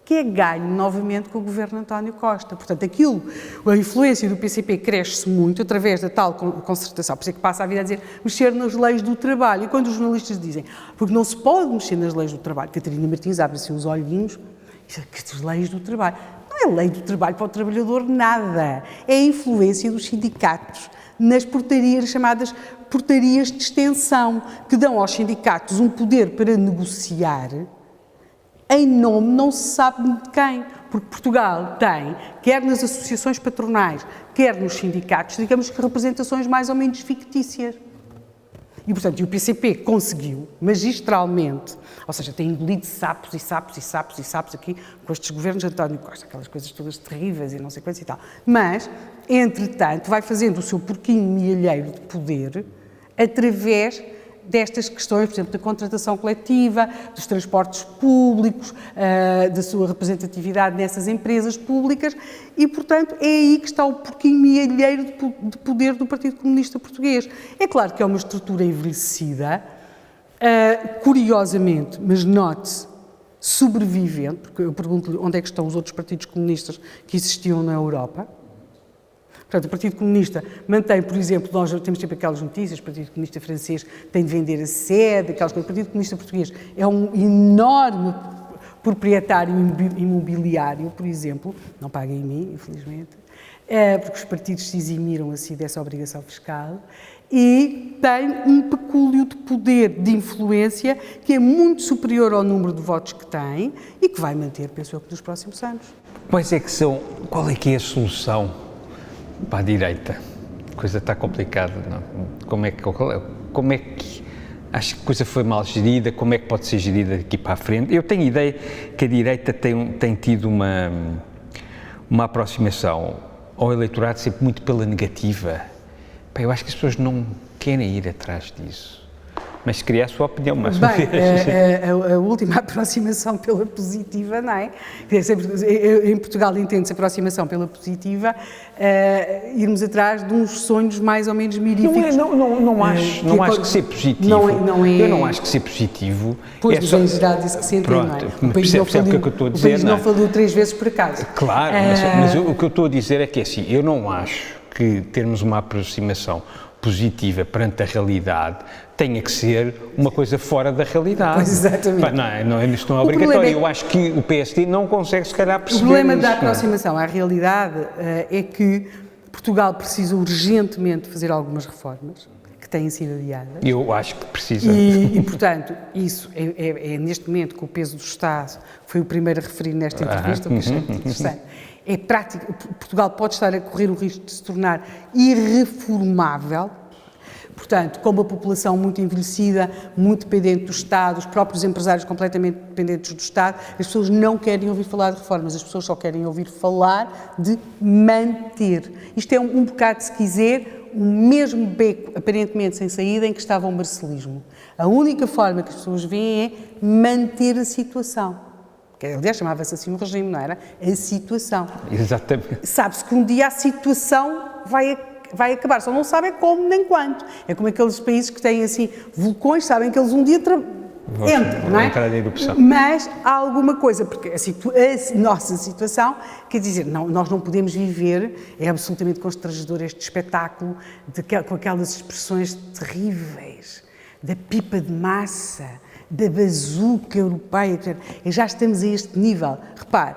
que é ganho novamente com o governo António Costa. Portanto, a influência do PCP cresce muito através da tal concertação, por isso é que passa a vida a dizer mexer nas leis do trabalho. E quando os jornalistas dizem, porque não se pode mexer nas leis do trabalho, Catarina Martins abre assim os olhinhos, que as leis do trabalho. Não é lei do trabalho para o trabalhador, nada. É a influência dos sindicatos nas portarias, chamadas portarias de extensão, que dão aos sindicatos um poder para negociar em nome não se sabe de quem. Porque Portugal tem, quer nas associações patronais, quer nos sindicatos, digamos que representações mais ou menos fictícias. E, portanto, o PCP conseguiu, magistralmente, ou seja, tem engolido sapos aqui com estes governos de António Costa, aquelas coisas todas terríveis e não sei quantas e tal. Mas, entretanto, vai fazendo o seu porquinho mielheiro de poder através destas questões, por exemplo, da contratação coletiva, dos transportes públicos, da sua representatividade nessas empresas públicas e, portanto, é aí que está o porquinho mealheiro de poder do Partido Comunista Português. É claro que é uma estrutura envelhecida, curiosamente, mas note-se, sobrevivente, porque eu pergunto-lhe onde é que estão os outros partidos comunistas que existiam na Europa. Portanto, o Partido Comunista mantém, por exemplo, nós temos sempre aquelas notícias, o Partido Comunista francês tem de vender a sede, aquelas coisas. O Partido Comunista português é um enorme proprietário imobiliário, por exemplo, não paga em mim, infelizmente, porque os partidos se eximiram assim dessa obrigação fiscal, e tem um pecúlio de poder, de influência, que é muito superior ao número de votos que tem e que vai manter, penso eu, nos próximos anos. Qual é que é a solução para a direita? A coisa está complicada, não? Como é que acho que a coisa foi mal gerida? Como é que pode ser gerida daqui para a frente? Eu tenho ideia que a direita tem tido uma aproximação ao eleitorado sempre muito pela negativa. Eu acho que as pessoas não querem ir atrás disso. Mas queria a sua opinião, mais uma vez. A última aproximação pela positiva, não é? Em Portugal entende-se aproximação pela positiva, irmos atrás de uns sonhos mais ou menos miríficos. Não acho que ser positivo. Eu não acho que ser positivo. Pois, em geral disse que se entende, não é? Percebe o que é que eu estou a dizer? O país não falou 3 vezes por acaso. Claro, mas o que eu estou a dizer é que assim, eu não acho que termos uma aproximação positiva perante a realidade tenha que ser uma coisa fora da realidade. Pois, exatamente. Isto não é obrigatório. Eu acho que o PSD não consegue, se calhar, perceber o problema isso, da aproximação à realidade é que Portugal precisa urgentemente fazer algumas reformas que têm sido adiadas. Eu acho que precisa. E portanto, isso é neste momento, com o peso do Estado, foi o primeiro a referir nesta entrevista, o que achei muito interessante. É prático, Portugal pode estar a correr o risco de se tornar irreformável. Portanto, com uma população muito envelhecida, muito dependente do Estado, os próprios empresários completamente dependentes do Estado, as pessoas não querem ouvir falar de reformas, as pessoas só querem ouvir falar de manter. Isto é um bocado, se quiser, o mesmo beco, aparentemente sem saída, em que estava o marcelismo. A única forma que as pessoas veem é manter a situação. Que, aliás, chamava-se assim o regime, não era? A situação. Exatamente. Sabe-se que um dia a situação vai acabar, só não sabem como nem quando. É como aqueles países que têm, assim, vulcões, sabem que eles um dia entram, não é? Entrar em erupção. Mas há alguma coisa, porque a nossa situação, quer dizer, nós não podemos viver, é absolutamente constrangedor este espetáculo, com aquelas expressões terríveis, da pipa de massa, da bazuca europeia, já estamos a este nível. Repare,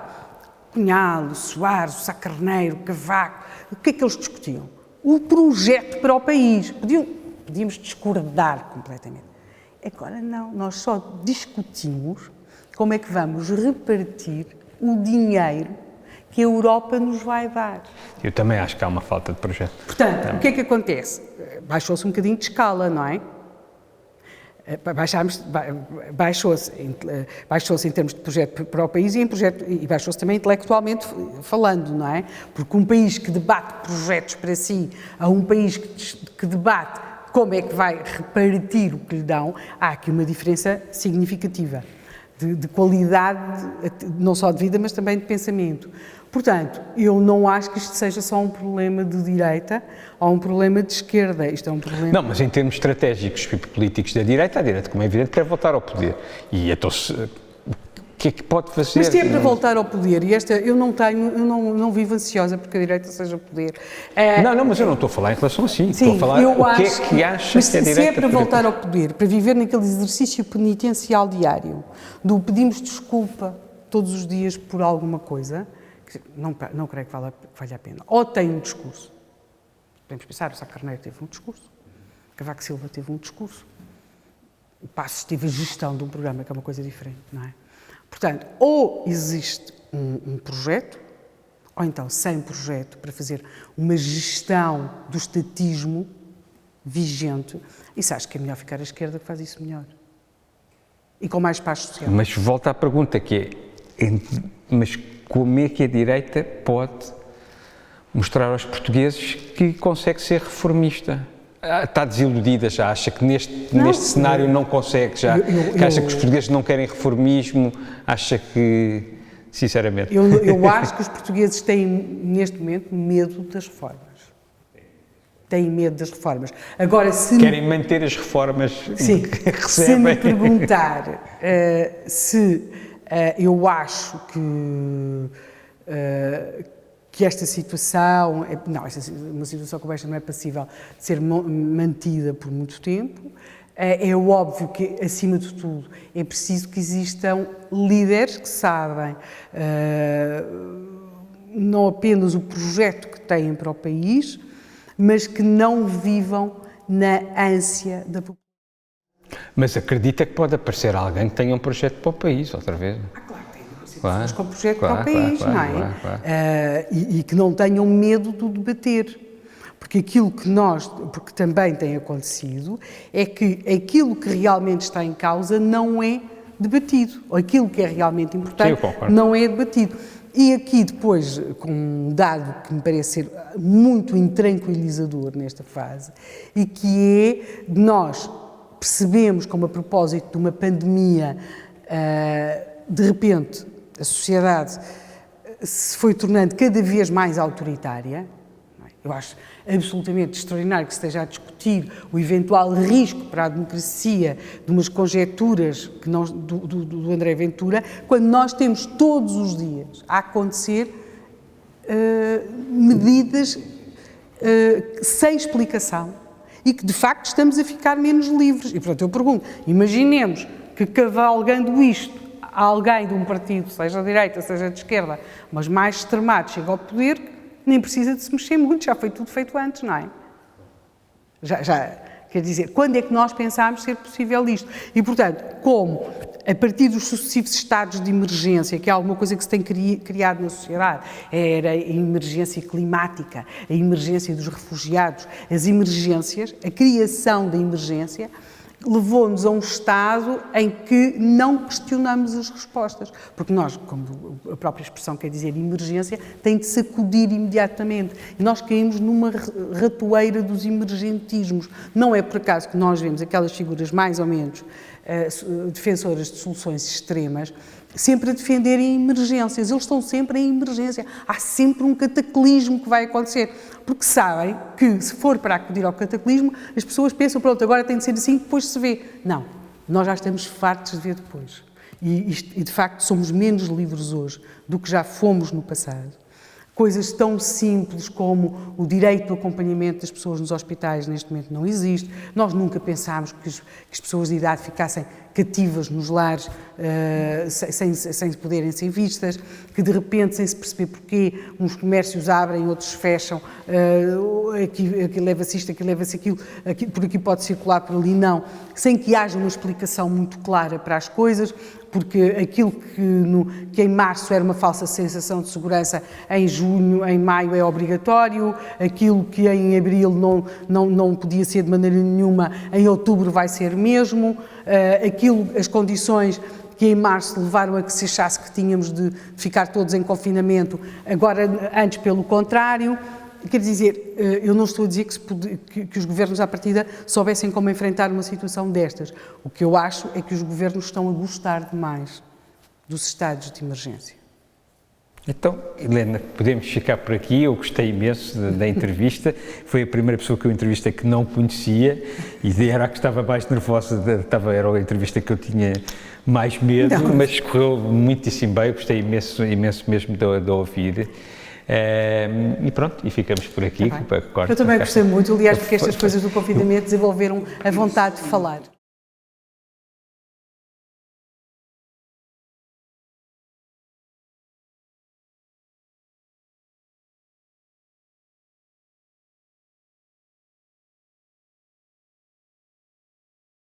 Cunhal, Soares, Sá Carneiro, Cavaco, o que é que eles discutiam? O projeto para o país. Podíamos discordar completamente. Agora não, nós só discutimos como é que vamos repartir o dinheiro que a Europa nos vai dar. Eu também acho que há uma falta de projeto. Portanto, o que é que acontece? Baixou-se um bocadinho de escala, não é? Baixou-se em termos de projeto para o país e baixou-se também intelectualmente falando, não é? Porque um país que debate projetos para si, a um país que debate como é que vai repartir o que lhe dão, há aqui uma diferença significativa de qualidade, não só de vida, mas também de pensamento. Portanto, eu não acho que isto seja só um problema de direita ou um problema de esquerda. Isto é um problema... Não, mas em termos estratégicos e políticos da direita, a direita, como é evidente, quer voltar ao poder. E então, o que é que pode fazer? Mas se é para voltar ao poder, e eu não vivo ansiosa porque a direita seja poder. Não, mas eu não estou a falar em relação a si. Sim, estou a falar o que é que acha que a direita... Se é para voltar ao poder, para viver naquele exercício penitencial diário, do pedimos desculpa todos os dias por alguma coisa... Não creio que valha a pena. Ou tem um discurso. Podemos pensar, o Sá Carneiro teve um discurso, Cavaco Silva teve um discurso, o Passos teve a gestão de um programa, que é uma coisa diferente, não é? Portanto, ou existe um projeto, ou então sem projeto, para fazer uma gestão do estatismo vigente, isso acho que é melhor ficar à esquerda que faz isso melhor. E com mais paz social. Mas volta à pergunta que é, mas como é que a direita pode mostrar aos portugueses que consegue ser reformista? está desiludida já? Acha que neste cenário não consegue já? Acha que os portugueses não querem reformismo? Acha que, sinceramente... Eu acho que os portugueses têm, neste momento, medo das reformas. Têm medo das reformas. Agora, querem manter as reformas sim, que recebem. Se me perguntar eu acho que esta situação, uma situação como esta não é passível de ser mantida por muito tempo. É óbvio que, acima de tudo, é preciso que existam líderes que sabem não apenas o projeto que têm para o país, mas que não vivam na ânsia da população. Mas acredita que pode aparecer alguém que tenha um projeto para o país, outra vez? Claro que tem pessoas com projeto para o país, não é? Claro. E que não tenham medo de debater. Porque porque também tem acontecido, é que aquilo que realmente está em causa não é debatido. Ou aquilo que é realmente importante não é debatido. E aqui depois, com um dado que me parece ser muito intranquilizador nesta fase, e que é, nós percebemos como a propósito de uma pandemia, de repente, a sociedade se foi tornando cada vez mais autoritária. Eu acho absolutamente extraordinário que se esteja a discutir o eventual risco para a democracia de umas conjecturas do André Ventura, quando nós temos todos os dias a acontecer medidas sem explicação e que, de facto, estamos a ficar menos livres. E, portanto, eu pergunto, imaginemos que, cavalgando isto, alguém de um partido, seja de direita, seja de esquerda, mas mais extremado, chega ao poder, nem precisa de se mexer muito, já foi tudo feito antes, não é? Quer dizer, quando é que nós pensámos ser possível isto? E, portanto, como a partir dos sucessivos estados de emergência, que é alguma coisa que se tem criado na sociedade, era a emergência climática, a emergência dos refugiados, as emergências, a criação da emergência, levou-nos a um estado em que não questionamos as respostas. Porque nós, como a própria expressão quer dizer emergência, tem de sacudir imediatamente. E nós caímos numa ratoeira dos emergentismos. Não é por acaso que nós vemos aquelas figuras mais ou menos defensoras de soluções extremas sempre a defenderem emergências. Eles estão sempre em emergência. Há sempre um cataclismo que vai acontecer. Porque sabem que, se for para acudir ao cataclismo, as pessoas pensam, pronto, agora tem de ser assim, depois se vê. Não. Nós já estamos fartos de ver depois. E, de facto, somos menos livres hoje do que já fomos no passado. Coisas tão simples como o direito do acompanhamento das pessoas nos hospitais neste momento não existe. Nós nunca pensámos que as pessoas de idade ficassem cativas nos lares sem poderem ser vistas, que de repente, sem se perceber porquê, uns comércios abrem, outros fecham, aqui leva-se isto, aqui leva-se aquilo, por aqui pode circular, por ali não, sem que haja uma explicação muito clara para as coisas, porque aquilo que em março era uma falsa sensação de segurança, em junho, em maio é obrigatório, aquilo que em abril não podia ser de maneira nenhuma, em outubro vai ser mesmo, as condições que em março levaram a que se achasse que tínhamos de ficar todos em confinamento, agora antes pelo contrário. Quer dizer, eu não estou a dizer que os governos à partida soubessem como enfrentar uma situação destas. O que eu acho é que os governos estão a gostar demais dos estados de emergência. Então, Helena, podemos ficar por aqui. Eu gostei imenso da entrevista. Foi a primeira pessoa que eu entrevistei que não conhecia e era a que estava mais nervosa, era a entrevista que eu tinha mais medo, mas correu muitíssimo bem. Eu gostei imenso mesmo de ouvir. E pronto, e ficamos por aqui. Eu também gostei muito, aliás, porque estas coisas do confinamento desenvolveram a vontade de falar.